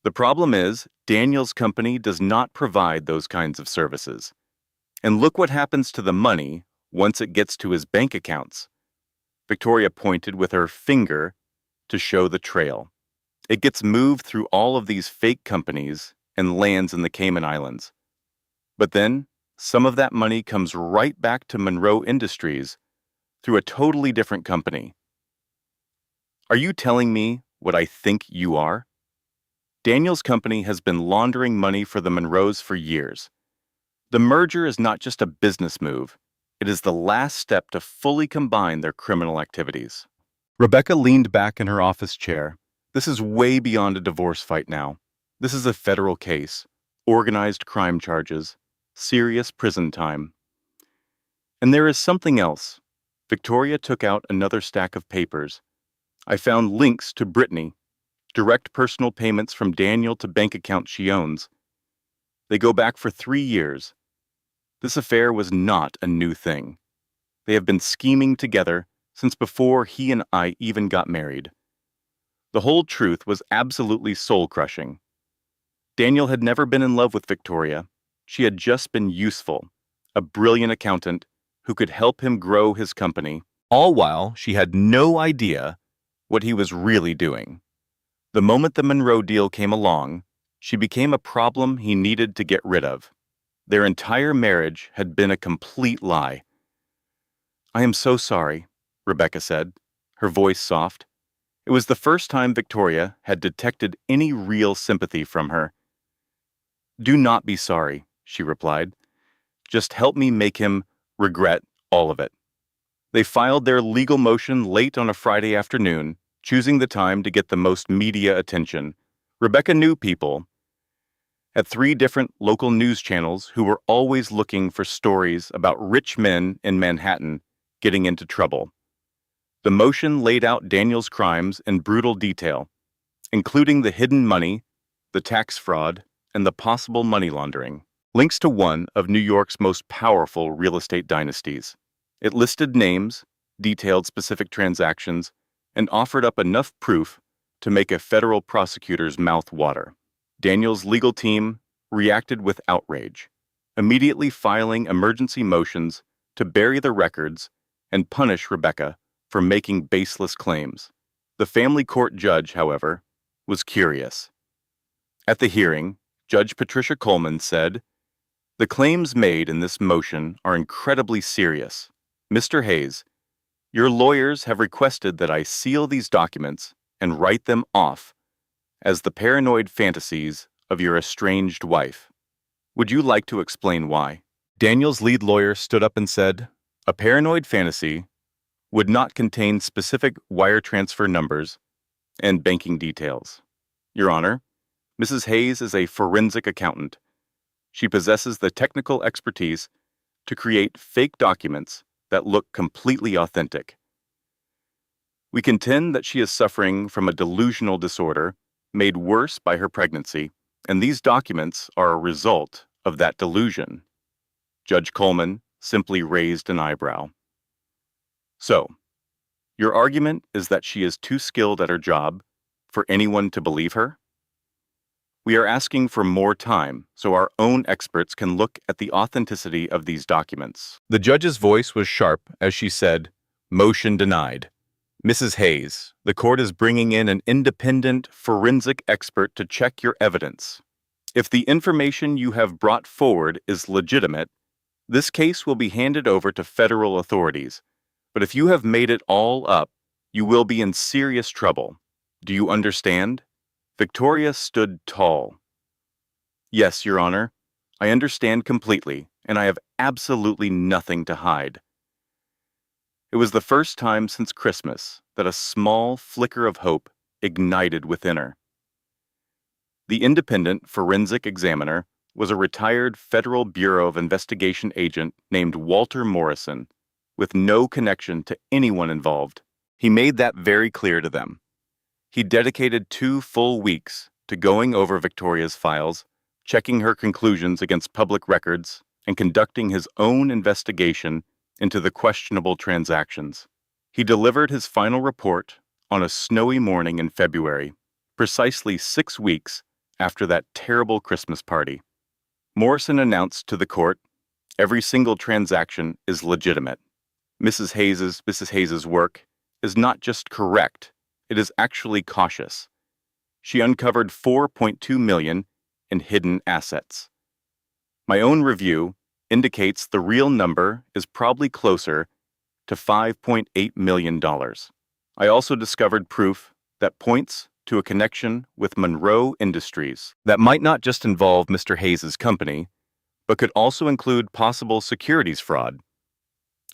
S4: The problem is, Daniel's company does not provide those kinds of services. And look what happens to the money once it gets to his bank accounts. Victoria pointed with her finger to show the trail. It gets moved through all of these fake companies and lands in the Cayman Islands. But then, some of that money comes right back to Monroe Industries through a totally different company. Are you telling me what I think you are? Daniel's company has been laundering money for the Monroes for years. The merger is not just a business move. It is the last step to fully combine their criminal activities. Rebecca leaned back in her office chair. This is way beyond a divorce fight now. This is a federal case, organized crime charges, serious prison time. And there is something else. Victoria took out another stack of papers. I found links to Brittany, direct personal payments from Daniel to bank accounts she owns. They go back for 3 years. This affair was not a new thing. They have been scheming together since before he and I even got married. The whole truth was absolutely soul-crushing. Daniel had never been in love with Victoria. She had just been useful, a brilliant accountant who could help him grow his company, all while she had no idea what he was really doing. The moment the Monroe deal came along, she became a problem he needed to get rid of. Their entire marriage had been a complete lie. "I am so sorry," Rebecca said, her voice soft. It was the first time Victoria had detected any real sympathy from her. "Do not be sorry," she replied. "Just help me make him regret all of it." They filed their legal motion late on a Friday afternoon, choosing the time to get the most media attention. Rebecca knew people at 3 different local news channels who were always looking for stories about rich men in Manhattan getting into trouble. The motion laid out Daniel's crimes in brutal detail, including the hidden money, the tax fraud, and the possible money laundering. Links to one of New York's most powerful real estate dynasties. It listed names, detailed specific transactions, and offered up enough proof to make a federal prosecutor's mouth water. Daniel's legal team reacted with outrage, immediately filing emergency motions to bury the records and punish Rebecca for making baseless claims. The family court judge, however, was curious. At the hearing, Judge Patricia Coleman said, "The claims made in this motion are incredibly serious. Mr. Hayes, your lawyers have requested that I seal these documents and write them off as the paranoid fantasies of your estranged wife. Would you like to explain why?" Daniel's lead lawyer stood up and said, "A paranoid fantasy would not contain specific wire transfer numbers and banking details. Your Honor, Mrs. Hayes is a forensic accountant. She possesses the technical expertise to create fake documents that look completely authentic. We contend that she is suffering from a delusional disorder made worse by her pregnancy, and these documents are a result of that delusion." Judge Coleman simply raised an eyebrow. "So, your argument is that she is too skilled at her job for anyone to believe her?" We are asking for more time so our own experts can look at the authenticity of these documents. The judge's voice was sharp as she said, "Motion denied." Mrs. Hayes, the court is bringing in an independent forensic expert to check your evidence. If the information you have brought forward is legitimate, this case will be handed over to federal authorities. But if you have made it all up, you will be in serious trouble. Do you understand? Victoria stood tall. Yes, Your Honor. I understand completely, and I have absolutely nothing to hide. It was the first time since Christmas that a small flicker of hope ignited within her. The independent forensic examiner was a retired Federal Bureau of Investigation agent named Walter Morrison, with no connection to anyone involved. He made that very clear to them. He dedicated 2 full weeks to going over Victoria's files, checking her conclusions against public records, and conducting his own investigation into the questionable transactions. He delivered his final report on a snowy morning in February, precisely 6 weeks after that terrible Christmas party. Morrison announced to the court, every single transaction is legitimate. Mrs. Hayes's work is not just correct, it is actually cautious. She uncovered $4.2 million in hidden assets. My own review indicates the real number is probably closer to $5.8 million. I also discovered proof that points to a connection with Monroe Industries that might not just involve Mr. Hayes's company, but could also include possible securities fraud.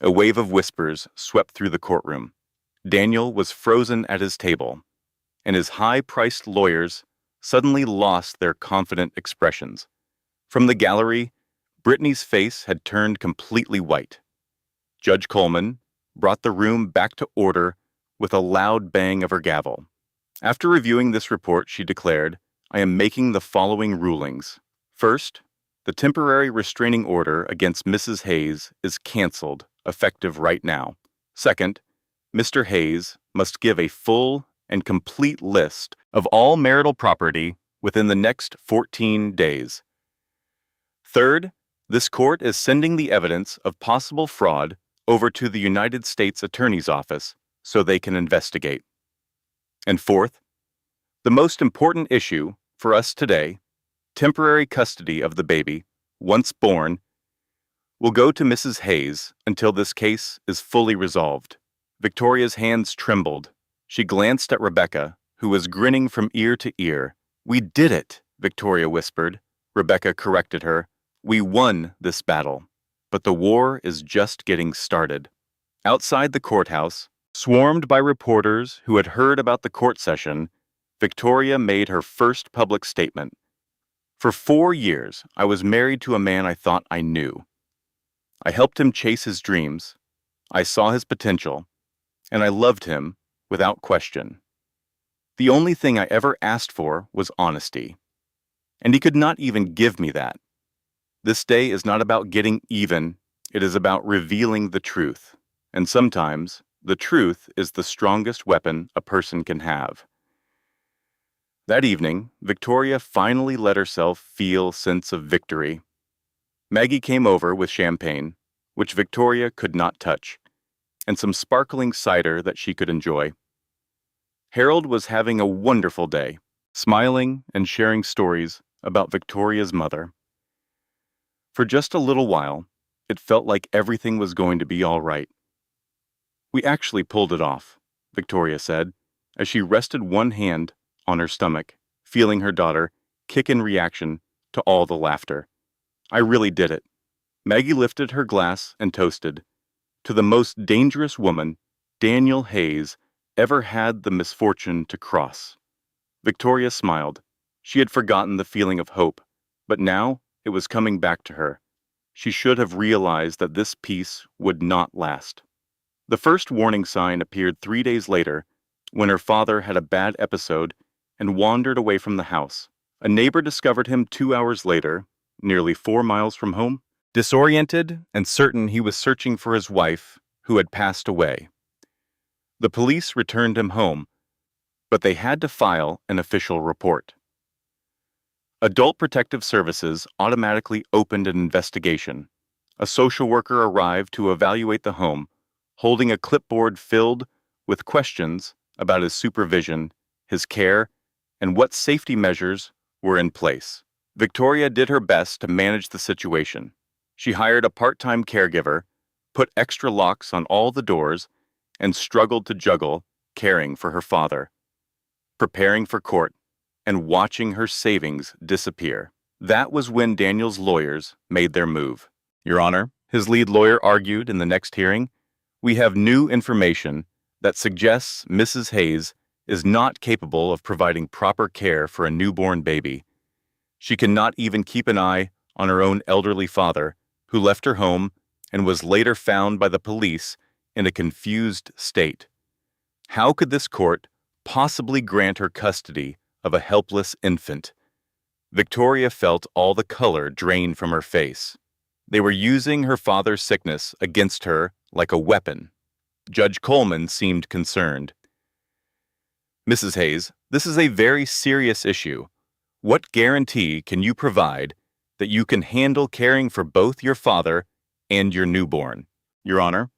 S4: A wave of whispers swept through the courtroom. Daniel was frozen at his table, and his high-priced lawyers suddenly lost their confident expressions. From the gallery, Brittany's face had turned completely white. Judge Coleman brought the room back to order with a loud bang of her gavel. After reviewing this report, she declared, I am making the following rulings. First, the temporary restraining order against Mrs. Hayes is canceled, effective right now. Second, Mr. Hayes must give a full and complete list of all marital property within the next 14 days. Third, this court is sending the evidence of possible fraud over to the United States Attorney's Office so they can investigate. And fourth, the most important issue for us today, temporary custody of the baby, once born, will go to Mrs. Hayes until this case is fully resolved. Victoria's hands trembled. She glanced at Rebecca, who was grinning from ear to ear. We did it, Victoria whispered. Rebecca corrected her. We won this battle, but the war is just getting started. Outside the courthouse, swarmed by reporters who had heard about the court session, Victoria made her first public statement. For 4 years, I was married to a man I thought I knew. I helped him chase his dreams. I saw his potential, and I loved him without question. The only thing I ever asked for was honesty, and he could not even give me that. This day is not about getting even, it is about revealing the truth, and sometimes the truth is the strongest weapon a person can have. That evening, Victoria finally let herself feel a sense of victory. Maggie came over with champagne, which Victoria could not touch, and some sparkling cider that she could enjoy. Harold was having a wonderful day, smiling and sharing stories about Victoria's mother. For just a little while, it felt like everything was going to be all right. We actually pulled it off, Victoria said, as she rested one hand on her stomach, feeling her daughter kick in reaction to all the laughter. I really did it. Maggie lifted her glass and toasted. To the most dangerous woman Daniel Hayes ever had the misfortune to cross. Victoria smiled. She had forgotten the feeling of hope, but now it was coming back to her. She should have realized that this peace would not last. The first warning sign appeared 3 days later, when her father had a bad episode and wandered away from the house. A neighbor discovered him 2 hours later, nearly 4 miles from home, disoriented and certain he was searching for his wife, who had passed away. The police returned him home, but they had to file an official report. Adult Protective Services automatically opened an investigation. A social worker arrived to evaluate the home, holding a clipboard filled with questions about his supervision, his care, and what safety measures were in place. Victoria did her best to manage the situation. She hired a part-time caregiver, put extra locks on all the doors, and struggled to juggle caring for her father, preparing for court, and watching her savings disappear. That was when Daniel's lawyers made their move. Your Honor, his lead lawyer argued in the next hearing, we have new information that suggests Mrs. Hayes is not capable of providing proper care for a newborn baby. She cannot even keep an eye on her own elderly father, who left her home and was later found by the police in a confused state. How could this court possibly grant her custody of a helpless infant? Victoria felt all the color drain from her face. They were using her father's sickness against her like a weapon. Judge Coleman seemed concerned. Mrs. Hayes, this is a very serious issue. What guarantee can you provide that you can handle caring for both your father and your newborn? Your Honor,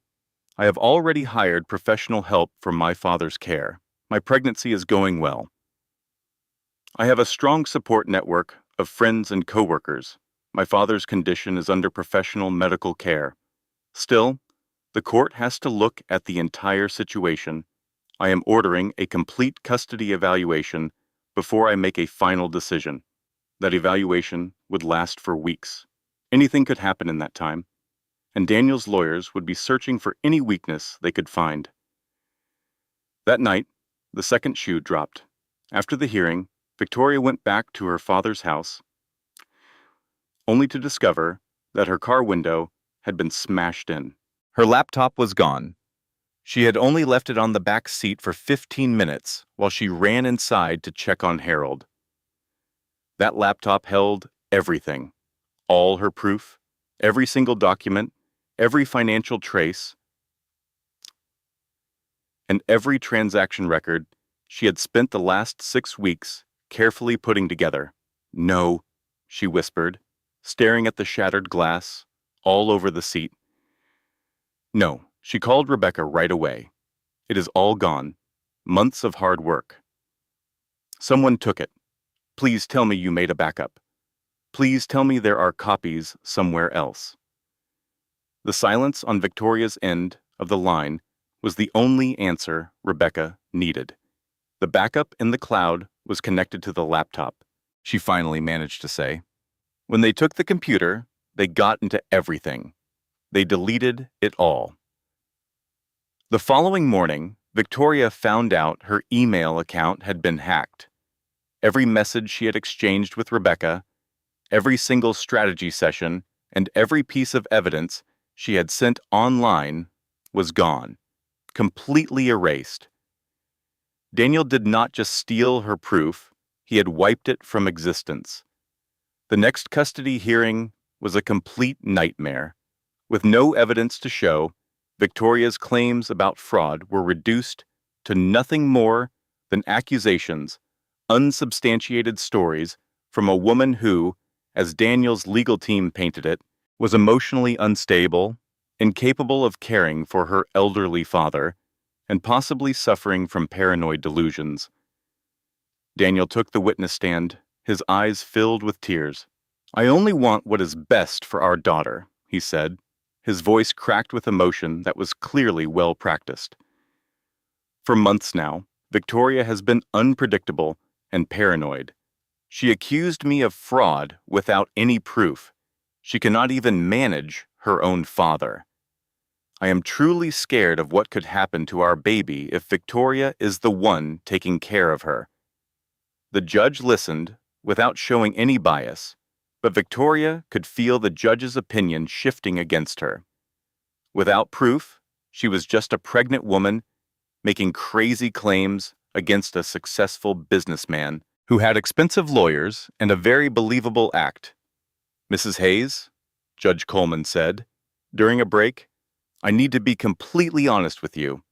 S4: I have already hired professional help for my father's care. My pregnancy is going well. I have a strong support network of friends and coworkers. My father's condition is under professional medical care. Still, the court has to look at the entire situation. I am ordering a complete custody evaluation before I make a final decision. That evaluation would last for weeks. Anything could happen in that time, and Daniel's lawyers would be searching for any weakness they could find. That night, the second shoe dropped. After the hearing, Victoria went back to her father's house, only to discover that her car window had been smashed in. Her laptop was gone. She had only left it on the back seat for 15 minutes while she ran inside to check on Harold. That laptop held everything, all her proof, every single document, every financial trace, and every transaction record she had spent the last 6 weeks carefully putting together. No, she whispered, staring at the shattered glass all over the seat. No, she called Rebecca right away. It is all gone. Months of hard work. Someone took it. Please tell me you made a backup. Please tell me there are copies somewhere else. The silence on Victoria's end of the line was the only answer Rebecca needed. The backup in the cloud was connected to the laptop, she finally managed to say. When they took the computer, they got into everything. They deleted it all. The following morning, Victoria found out her email account had been hacked. Every message she had exchanged with Rebecca, every single strategy session, and every piece of evidence she had sent online was gone, completely erased. Daniel did not just steal her proof, he had wiped it from existence. The next custody hearing was a complete nightmare. With no evidence to show, Victoria's claims about fraud were reduced to nothing more than accusations, unsubstantiated stories from a woman who, as Daniel's legal team painted it, was emotionally unstable, incapable of caring for her elderly father, and possibly suffering from paranoid delusions. Daniel took the witness stand, his eyes filled with tears. I only want what is best for our daughter, he said, his voice cracked with emotion that was clearly well practiced. For months now, Victoria has been unpredictable and paranoid. She accused me of fraud without any proof. She cannot even manage her own father. I am truly scared of what could happen to our baby if Victoria is the one taking care of her. The judge listened without showing any bias, but Victoria could feel the judge's opinion shifting against her. Without proof, she was just a pregnant woman making crazy claims against a successful businessman who had expensive lawyers and a very believable act. Mrs. Hayes, Judge Coleman said, during a break, I need to be completely honest with you.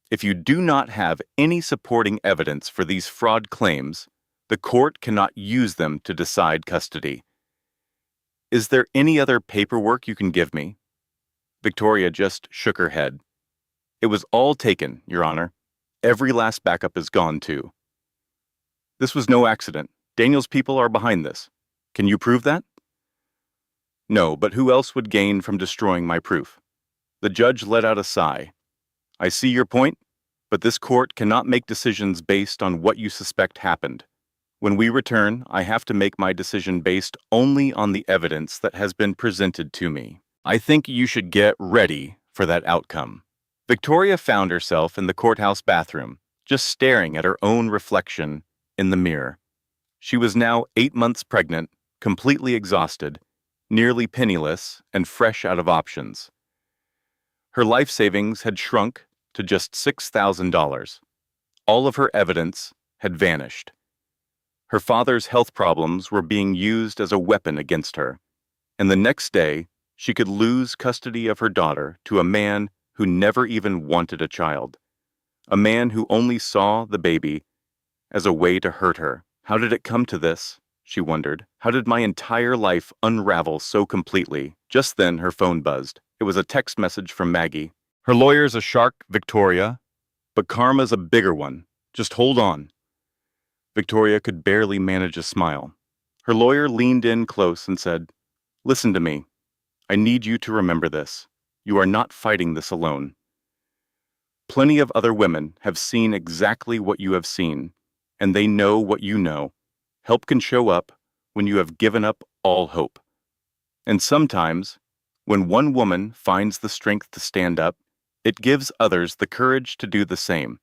S4: If you do not have any supporting evidence for these fraud claims, The court cannot use them to decide custody. Is there any other paperwork you can give me? Victoria just shook her head. It was all taken, Your Honor. Every last backup is gone, too. This was no accident. Daniel's people are behind this. Can you prove that? No, but who else would gain from destroying my proof? The judge let out a sigh. I see your point, but this court cannot make decisions based on what you suspect happened. When we return, I have to make my decision based only on the evidence that has been presented to me. I think you should get ready for that outcome. Victoria found herself in the courthouse bathroom, just staring at her own reflection in the mirror. She was now 8 months pregnant, completely exhausted, nearly penniless, and fresh out of options. Her life savings had shrunk to just $6,000. All of her evidence had vanished. Her father's health problems were being used as a weapon against her, and the next day she could lose custody of her daughter to a man who never even wanted a child, a man who only saw the baby as a way to hurt her. How did it come to this? She wondered. How did my entire life unravel so completely? Just then her phone buzzed. It was a text message from Maggie. Her lawyer's a shark, Victoria, but karma's a bigger one. Just hold on. Victoria could barely manage a smile. Her lawyer leaned in close and said, Listen to me. I need you to remember this. You are not fighting this alone. Plenty of other women have seen exactly what you have seen, and they know what you know. Help can show up when you have given up all hope. And sometimes, when one woman finds the strength to stand up, it gives others the courage to do the same.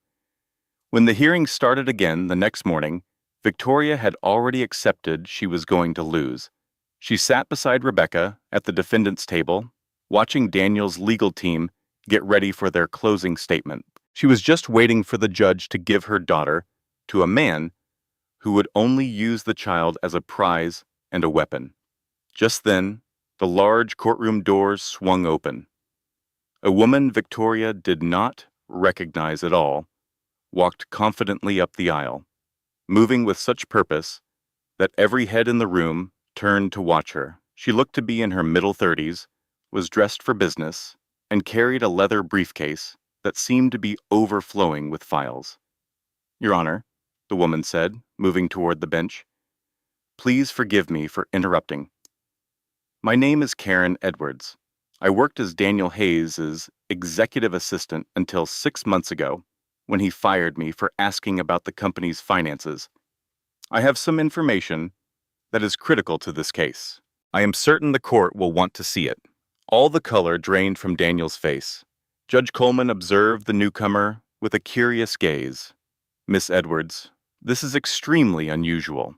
S4: When the hearing started again the next morning, Victoria had already accepted she was going to lose. She sat beside Rebecca at the defendant's table, watching Daniel's legal team get ready for their closing statement. She was just waiting for the judge to give her daughter to a man who would only use the child as a prize and a weapon. Just then, the large courtroom doors swung open. A woman Victoria did not recognize at all walked confidently up the aisle, moving with such purpose that every head in the room turned to watch her. She looked to be in her middle 30s, was dressed for business, and carried a leather briefcase that seemed to be overflowing with files. Your Honor, the woman said, moving toward the bench. Please forgive me for interrupting. My name is Karen Edwards. I worked as Daniel Hayes' executive assistant until 6 months ago, when he fired me for asking about the company's finances. I have some information that is critical to this case. I am certain the court will want to see it. All the color drained from Daniel's face. Judge Coleman observed the newcomer with a curious gaze. Miss Edwards, this is extremely unusual.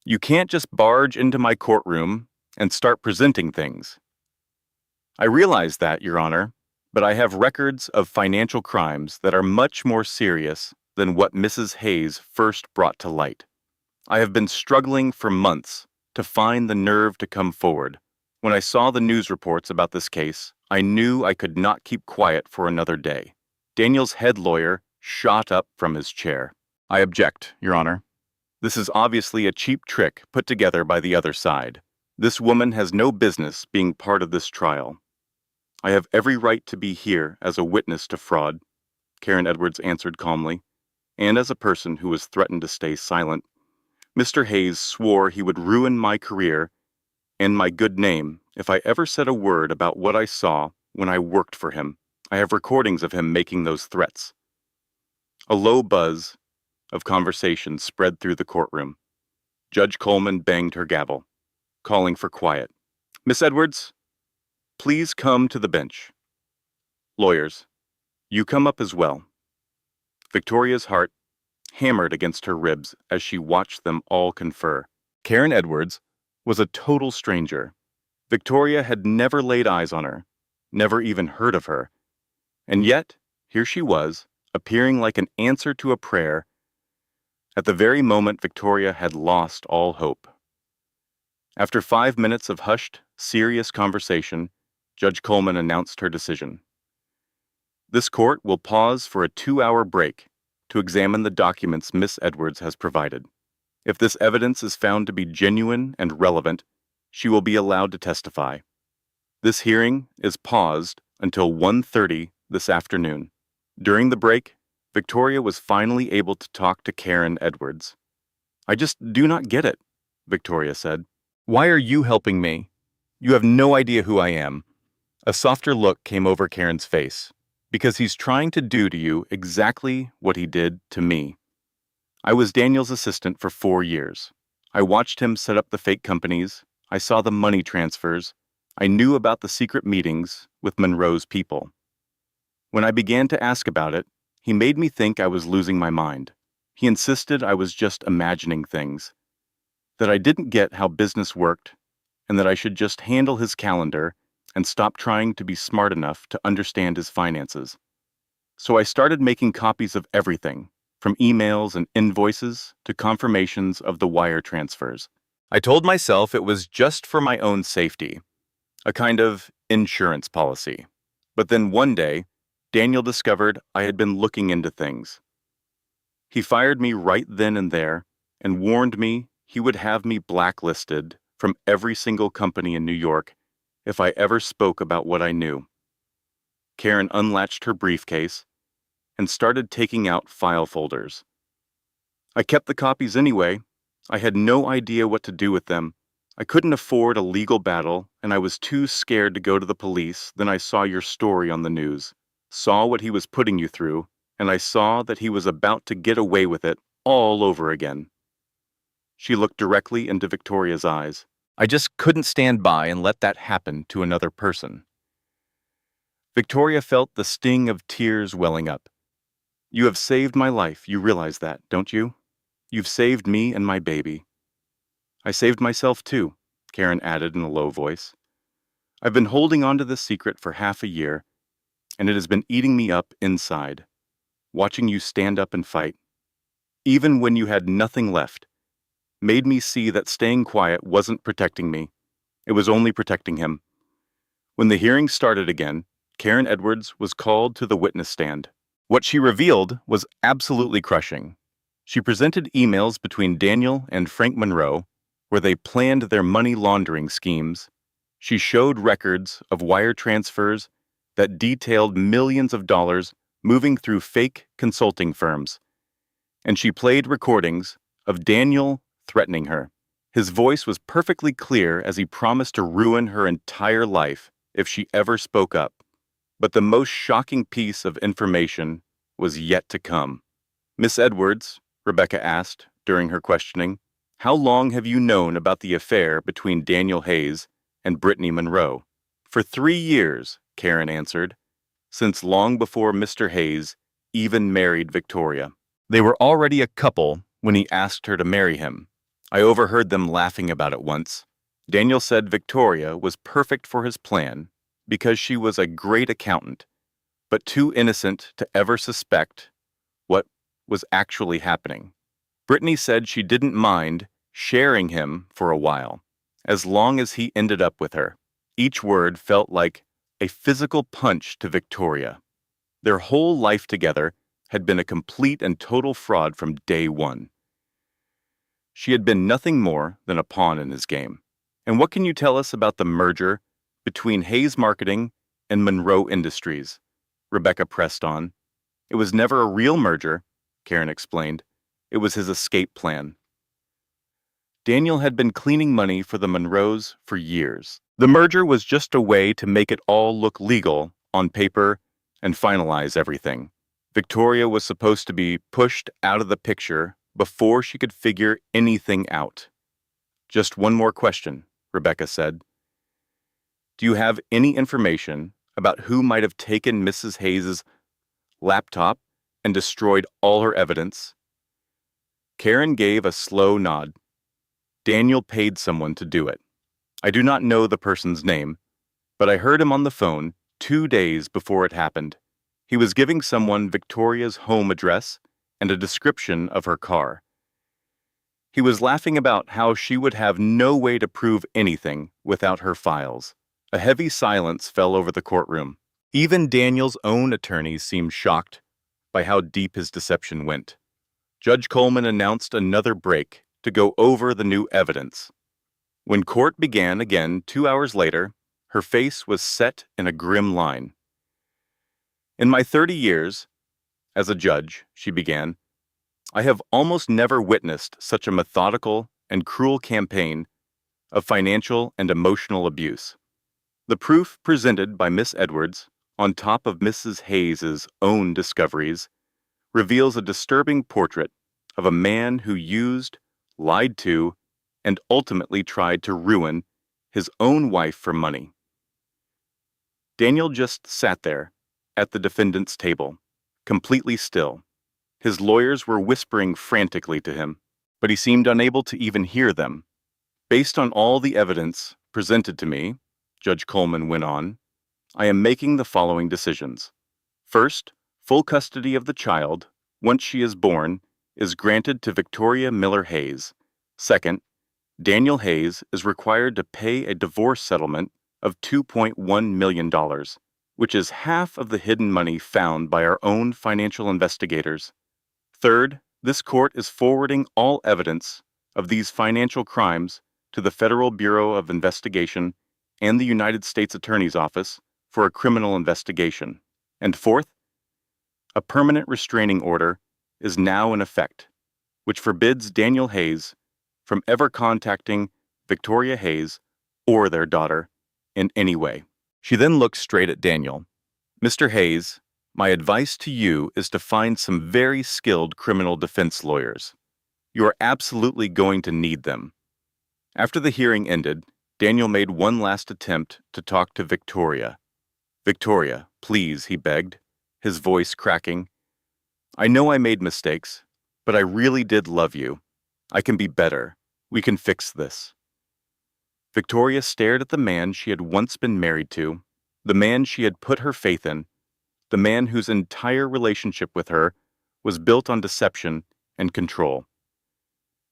S4: You can't just barge into my courtroom and start presenting things. I realize that, Your Honor, but I have records of financial crimes that are much more serious than what Mrs. Hayes first brought to light. I have been struggling for months to find the nerve to come forward. When I saw the news reports about this case, I knew I could not keep quiet for another day. Daniel's head lawyer shot up from his chair. I object, Your Honor. This is obviously a cheap trick put together by the other side. This woman has no business being part of this trial. I have every right to be here as a witness to fraud, Karen Edwards answered calmly, and as a person who was threatened to stay silent. Mr. Hayes swore he would ruin my career and my good name if I ever said a word about what I saw when I worked for him. I have recordings of him making those threats. A low buzz of conversation spread through the courtroom. Judge Coleman banged her gavel, calling for quiet. Miss Edwards, please come to the bench. Lawyers, you come up as well. Victoria's heart hammered against her ribs as she watched them all confer. Karen Edwards was a total stranger. Victoria had never laid eyes on her, never even heard of her. And yet, here she was, appearing like an answer to a prayer at the very moment Victoria had lost all hope. After 5 minutes of hushed, serious conversation, Judge Coleman announced her decision. This court will pause for a 2-hour break to examine the documents Miss Edwards has provided. If this evidence is found to be genuine and relevant, she will be allowed to testify. This hearing is paused until 1:30 this afternoon. During the break, Victoria was finally able to talk to Karen Edwards. "I just do not get it," Victoria said. "Why are you helping me? You have no idea who I am." A softer look came over Karen's face. "Because he's trying to do to you exactly what he did to me. I was Daniel's assistant for 4 years. I watched him set up the fake companies. I saw the money transfers. I knew about the secret meetings with Monroe's people. When I began to ask about it, he made me think I was losing my mind. He insisted I was just imagining things, that I didn't get how business worked, and that I should just handle his calendar and stop trying to be smart enough to understand his finances. So I started making copies of everything, from emails and invoices to confirmations of the wire transfers. I told myself it was just for my own safety, a kind of insurance policy. But then one day, Daniel discovered I had been looking into things. He fired me right then and there and warned me he would have me blacklisted from every single company in New York if I ever spoke about what I knew." Karen unlatched her briefcase and started taking out file folders. "I kept the copies anyway. I had no idea what to do with them. I couldn't afford a legal battle, and I was too scared to go to the police. Then I saw your story on the news, saw what he was putting you through, and I saw that he was about to get away with it all over again." She looked directly into Victoria's eyes. "I just couldn't stand by and let that happen to another person." Victoria felt the sting of tears welling up. "You have saved my life, you realize that, don't you? You've saved me and my baby." "I saved myself too," Karen added in a low voice. "I've been holding on to this secret for half a year, and it has been eating me up inside, watching you stand up and fight. Even when you had nothing left, made me see that staying quiet wasn't protecting me. It was only protecting him." When the hearing started again, Karen Edwards was called to the witness stand. What she revealed was absolutely crushing. She presented emails between Daniel and Frank Monroe, where they planned their money laundering schemes. She showed records of wire transfers that detailed millions of dollars moving through fake consulting firms. And she played recordings of Daniel threatening her. His voice was perfectly clear as he promised to ruin her entire life if she ever spoke up. But the most shocking piece of information was yet to come. "Miss Edwards," Rebecca asked during her questioning, "how long have you known about the affair between Daniel Hayes and Brittany Monroe?" "For 3 years," Karen answered, "since long before Mr. Hayes even married Victoria. They were already a couple when he asked her to marry him. I overheard them laughing about it once. Daniel said Victoria was perfect for his plan because she was a great accountant, but too innocent to ever suspect what was actually happening. Brittany said she didn't mind sharing him for a while, as long as he ended up with her." Each word felt like a physical punch to Victoria. Their whole life together had been a complete and total fraud from day one. She had been nothing more than a pawn in his game. "And what can you tell us about the merger between Hayes Marketing and Monroe Industries?" Rebecca pressed on. "It was never a real merger," Karen explained. "It was his escape plan. Daniel had been cleaning money for the Monroes for years. The merger was just a way to make it all look legal on paper and finalize everything. Victoria was supposed to be pushed out of the picture before she could figure anything out." "Just one more question," Rebecca said. "Do you have any information about who might have taken Mrs. Hayes' laptop and destroyed all her evidence?" Karen gave a slow nod. "Daniel paid someone to do it. I do not know the person's name, but I heard him on the phone 2 days before it happened. He was giving someone Victoria's home address and a description of her car. He was laughing about how she would have no way to prove anything without her files." A heavy silence fell over the courtroom. Even Daniel's own attorneys seemed shocked by how deep his deception went. Judge Coleman announced another break to go over the new evidence. When court began again 2 hours later, her face was set in a grim line. "In my 30 years as a judge," she began, "I have almost never witnessed such a methodical and cruel campaign of financial and emotional abuse. The proof presented by Miss Edwards, on top of Mrs. Hayes's own discoveries, reveals a disturbing portrait of a man who used, lied to, and ultimately tried to ruin his own wife for money." Daniel just sat there at the defendant's table, completely still. His lawyers were whispering frantically to him, but he seemed unable to even hear them. "Based on all the evidence presented to me," Judge Coleman went on, "I am making the following decisions. First, full custody of the child, once she is born, is granted to Victoria Miller Hayes. Second, Daniel Hayes is required to pay a divorce settlement of $2.1 million, which is half of the hidden money found by our own financial investigators. Third, this court is forwarding all evidence of these financial crimes to the Federal Bureau of Investigation and the United States Attorney's Office for a criminal investigation. And fourth, a permanent restraining order is now in effect, which forbids Daniel Hayes from ever contacting Victoria Hayes or their daughter in any way." She then looked straight at Daniel. "Mr. Hayes, my advice to you is to find some very skilled criminal defense lawyers. You are absolutely going to need them." After the hearing ended, Daniel made one last attempt to talk to Victoria. "Victoria, please," he begged, his voice cracking. "I know I made mistakes, but I really did love you. I can be better. We can fix this." Victoria stared at the man she had once been married to, the man she had put her faith in, the man whose entire relationship with her was built on deception and control.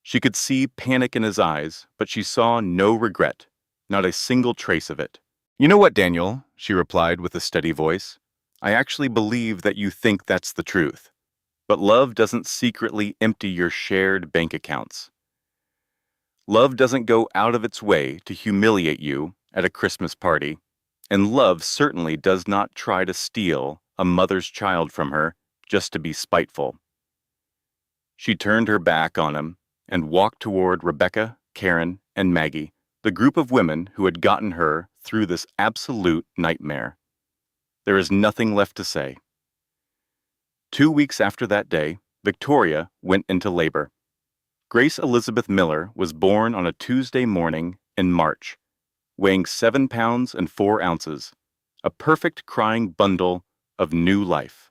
S4: She could see panic in his eyes, but she saw no regret, not a single trace of it. "You know what, Daniel?" she replied with a steady voice. "I actually believe that you think that's the truth. But love doesn't secretly empty your shared bank accounts. Love doesn't go out of its way to humiliate you at a Christmas party, and love certainly does not try to steal a mother's child from her just to be spiteful." She turned her back on him and walked toward Rebecca, Karen, and Maggie, the group of women who had gotten her through this absolute nightmare. There is nothing left to say. 2 weeks after that day, Victoria went into labor. Grace Elizabeth Miller was born on a Tuesday morning in March, weighing 7 pounds and 4 ounces, a perfect crying bundle of new life.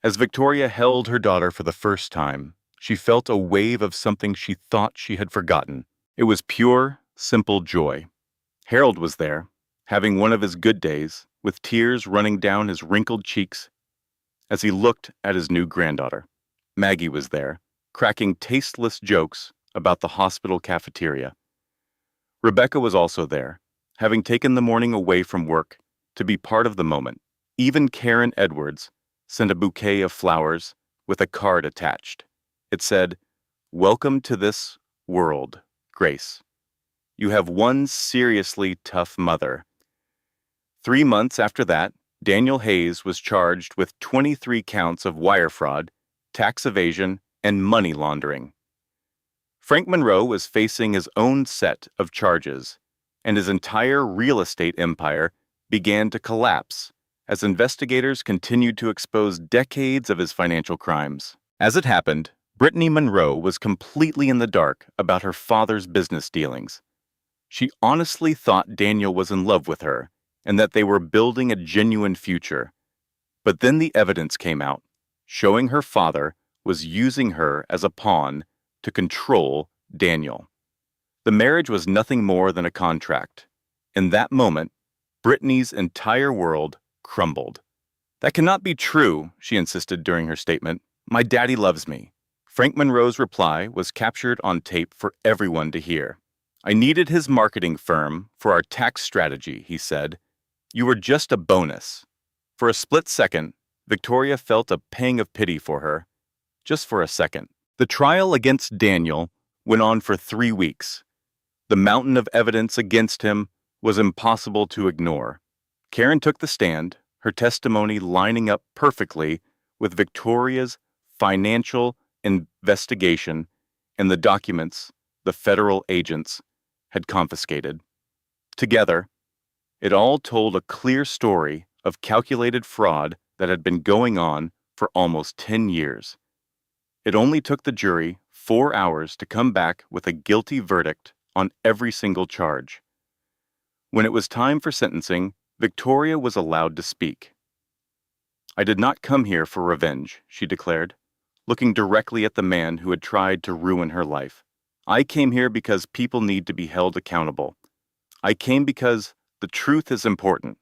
S4: As Victoria held her daughter for the first time, she felt a wave of something she thought she had forgotten. It was pure, simple joy. Harold was there, having one of his good days, with tears running down his wrinkled cheeks as he looked at his new granddaughter. Maggie was there, cracking tasteless jokes about the hospital cafeteria. Rebecca was also there, having taken the morning away from work to be part of the moment. Even Karen Edwards sent a bouquet of flowers with a card attached. It said, "Welcome to this world, Grace. You have one seriously tough mother." 3 months after that, Daniel Hayes was charged with 23 counts of wire fraud, tax evasion, and money laundering. Frank Monroe was facing his own set of charges, and his entire real estate empire began to collapse as investigators continued to expose decades of his financial crimes. As it happened, Brittany Monroe was completely in the dark about her father's business dealings. She honestly thought Daniel was in love with her and that they were building a genuine future. But then the evidence came out, showing her father was using her as a pawn to control Daniel. The marriage was nothing more than a contract. In that moment, Brittany's entire world crumbled. "That cannot be true," she insisted during her statement. "My daddy loves me." Frank Monroe's reply was captured on tape for everyone to hear. "I needed his marketing firm for our tax strategy," he said. "You were just a bonus." For a split second, Victoria felt a pang of pity for her. Just for a second. The trial against Daniel went on for 3 weeks. The mountain of evidence against him was impossible to ignore. Karen took the stand, her testimony lining up perfectly with Victoria's financial investigation and the documents the federal agents had confiscated. Together, it all told a clear story of calculated fraud that had been going on for almost 10 years. It only took the jury 4 hours to come back with a guilty verdict on every single charge. When it was time for sentencing, Victoria was allowed to speak. "I did not come here for revenge," she declared, looking directly at the man who had tried to ruin her life. "I came here because people need to be held accountable. I came because the truth is important.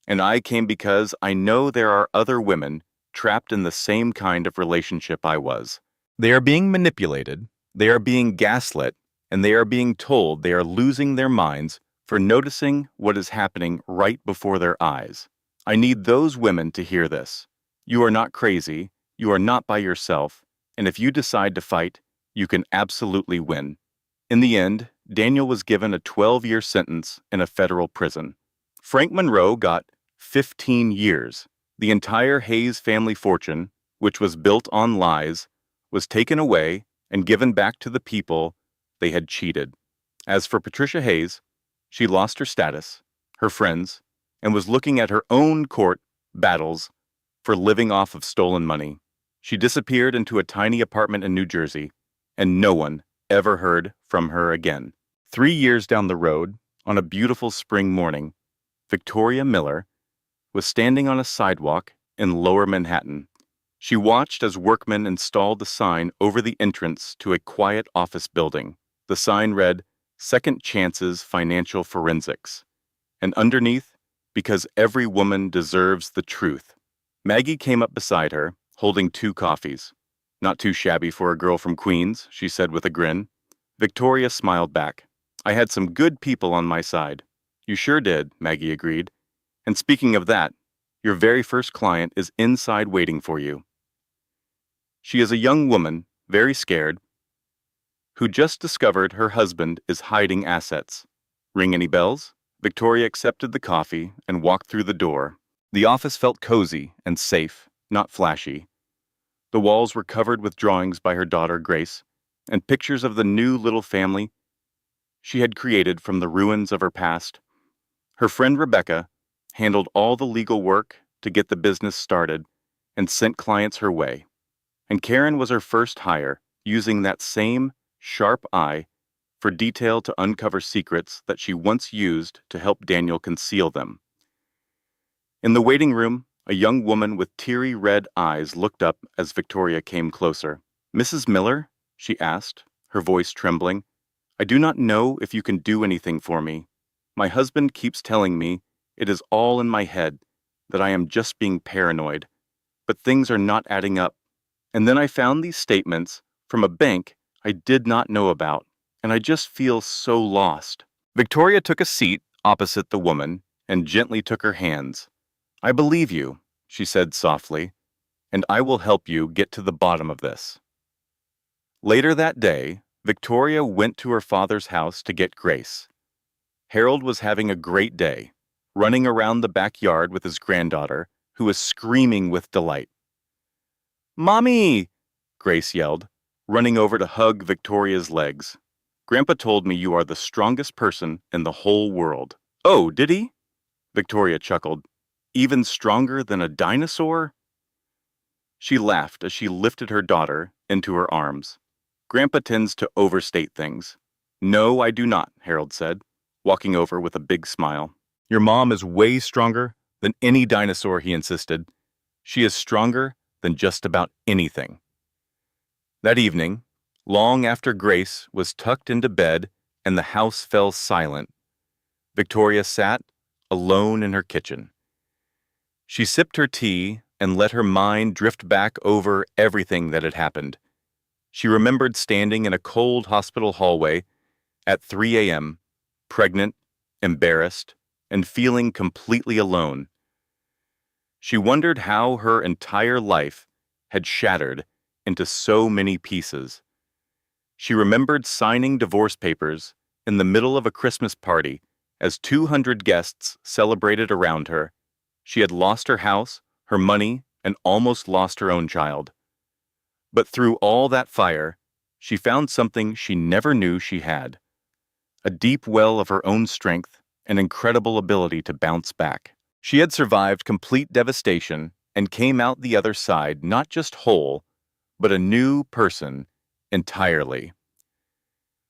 S4: And I came because I know there are other women trapped in the same kind of relationship I was. They are being manipulated, they are being gaslit, and they are being told they are losing their minds for noticing what is happening right before their eyes. I need those women to hear this. You are not crazy, you are not by yourself, and if you decide to fight, you can absolutely win." In the end, Daniel was given a 12-year sentence in a federal prison. Frank Monroe got 15 years. The entire Hayes family fortune, which was built on lies, was taken away and given back to the people they had cheated. As for Patricia Hayes, she lost her status, her friends, and was looking at her own court battles for living off of stolen money. She disappeared into a tiny apartment in New Jersey, and no one ever heard from her again. 3 years down the road, on a beautiful spring morning, Victoria Miller was standing on a sidewalk in Lower Manhattan. She watched as workmen installed the sign over the entrance to a quiet office building. The sign read, "Second Chances Financial Forensics," and underneath, "Because every woman deserves the truth." Maggie came up beside her, holding 2 coffees. "Not too shabby for a girl from Queens," she said with a grin. Victoria smiled back. "I had some good people on my side." "You sure did," Maggie agreed. "And speaking of that, your very first client is inside waiting for you." She is a young woman, very scared, who just discovered her husband is hiding assets. Ring any bells? Victoria accepted the coffee and walked through the door. The office felt cozy and safe, not flashy. The walls were covered with drawings by her daughter, Grace, and pictures of the new little family she had created from the ruins of her past. Her friend Rebecca handled all the legal work to get the business started and sent clients her way. And Karen was her first hire, using that same sharp eye for detail to uncover secrets that she once used to help Daniel conceal them. In the waiting room, a young woman with teary red eyes looked up as Victoria came closer. "Mrs. Miller?" she asked, her voice trembling. "I do not know if you can do anything for me. My husband keeps telling me it is all in my head, that I am just being paranoid, but things are not adding up. And then I found these statements from a bank I did not know about, and I just feel so lost." Victoria took a seat opposite the woman and gently took her hands. "I believe you," she said softly, "and I will help you get to the bottom of this." Later that day, Victoria went to her father's house to get Grace. Harold was having a great day, running around the backyard with his granddaughter, who was screaming with delight. "Mommy!" Grace yelled, running over to hug Victoria's legs. "Grandpa told me you are the strongest person in the whole world." "Oh, did he?" Victoria chuckled. "Even stronger than a dinosaur?" She laughed as she lifted her daughter into her arms. "Grandpa tends to overstate things." "No, I do not," Harold said, walking over with a big smile. "Your mom is way stronger than any dinosaur," he insisted. "She is stronger than just about anything." That evening, long after Grace was tucked into bed and the house fell silent, Victoria sat alone in her kitchen. She sipped her tea and let her mind drift back over everything that had happened. She remembered standing in a cold hospital hallway at 3 a.m., pregnant, embarrassed, and feeling completely alone. She wondered how her entire life had shattered into so many pieces. She remembered signing divorce papers in the middle of a Christmas party as 200 guests celebrated around her. She had lost her house, her money, and almost lost her own child. But through all that fire, she found something she never knew she had: a deep well of her own strength and incredible ability to bounce back. She had survived complete devastation and came out the other side not just whole, but a new person entirely.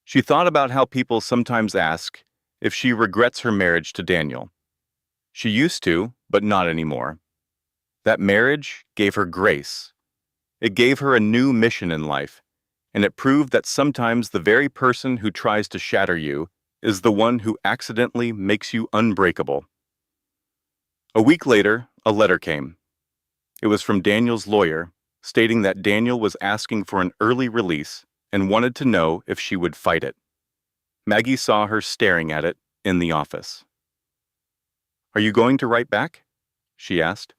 S4: She thought about how people sometimes ask if she regrets her marriage to Daniel. She used to, but not anymore. That marriage gave her grace. It gave her a new mission in life, and it proved that sometimes the very person who tries to shatter you is the one who accidentally makes you unbreakable. A week later, a letter came. It was from Daniel's lawyer, stating that Daniel was asking for an early release and wanted to know if she would fight it. Maggie saw her staring at it in the office. "Are you going to write back?" she asked.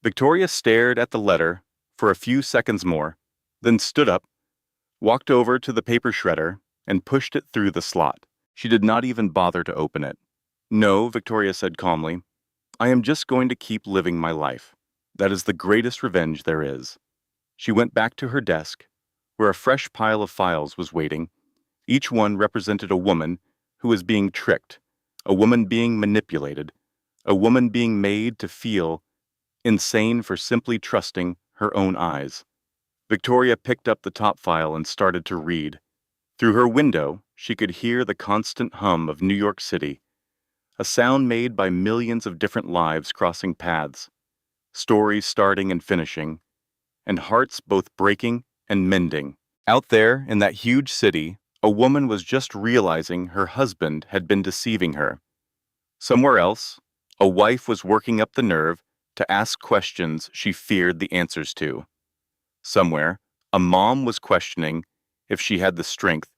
S4: Victoria stared at the letter for a few seconds more, then stood up, walked over to the paper shredder, and pushed it through the slot. She did not even bother to open it. "No," Victoria said calmly. "I am just going to keep living my life. That is the greatest revenge there is." She went back to her desk, where a fresh pile of files was waiting. Each one represented a woman who was being tricked, a woman being manipulated, a woman being made to feel insane for simply trusting her own eyes. Victoria picked up the top file and started to read. Through her window, she could hear the constant hum of New York City, a sound made by millions of different lives crossing paths, stories starting and finishing, and hearts both breaking and mending. Out there in that huge city, a woman was just realizing her husband had been deceiving her. Somewhere else, a wife was working up the nerve to ask questions she feared the answers to. Somewhere, a mom was questioning if she had the strength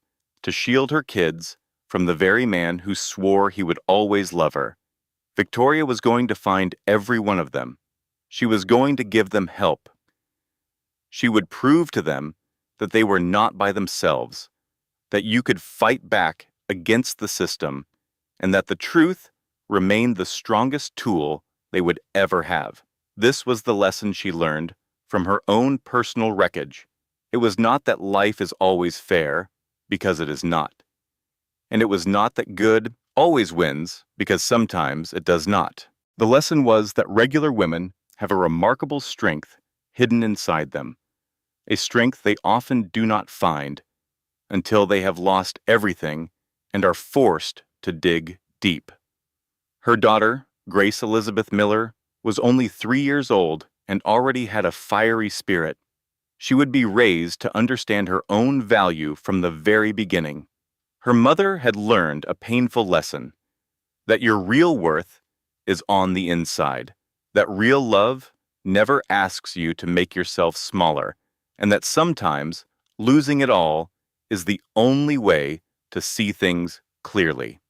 S4: to shield her kids from the very man who swore he would always love her. Victoria was going to find every one of them. She was going to give them help. She would prove to them that they were not by themselves, that you could fight back against the system, and that the truth remained the strongest tool they would ever have. This was the lesson she learned from her own personal wreckage. It was not that life is always fair, because it is not. And it was not that good always wins, because sometimes it does not. The lesson was that regular women have a remarkable strength hidden inside them, a strength they often do not find until they have lost everything and are forced to dig deep. Her daughter, Grace Elizabeth Miller, was only 3 years old and already had a fiery spirit. She would be raised to understand her own value from the very beginning. Her mother had learned a painful lesson: that your real worth is on the inside, that real love never asks you to make yourself smaller, and that sometimes losing it all is the only way to see things clearly.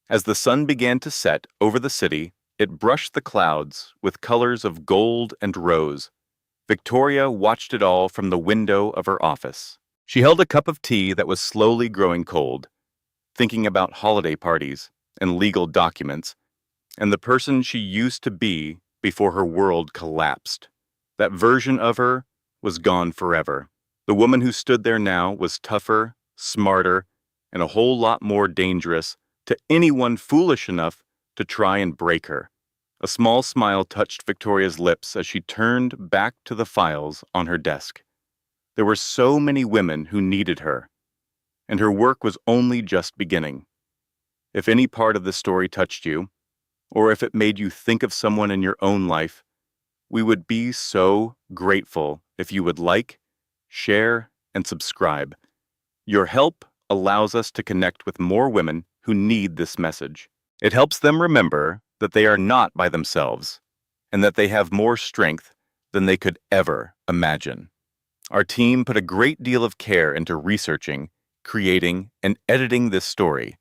S4: As the sun began to set over the city, it brushed the clouds with colors of gold and rose. Victoria watched it all from the window of her office. She held a cup of tea that was slowly growing cold, thinking about holiday parties and legal documents, and the person she used to be before her world collapsed. That version of her was gone forever. The woman who stood there now was tougher, smarter, and a whole lot more dangerous to anyone foolish enough to try and break her. A small smile touched Victoria's lips as she turned back to the files on her desk. There were so many women who needed her, and her work was only just beginning. If any part of the story touched you, or if it made you think of someone in your own life, we would be so grateful if you would like, share, and subscribe. Your help allows us to connect with more women who need this message. It helps them remember that they are not by themselves, and that they have more strength than they could ever imagine. Our team put a great deal of care into researching, creating, and editing this story,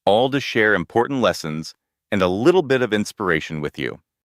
S4: all to share important lessons and a little bit of inspiration with you.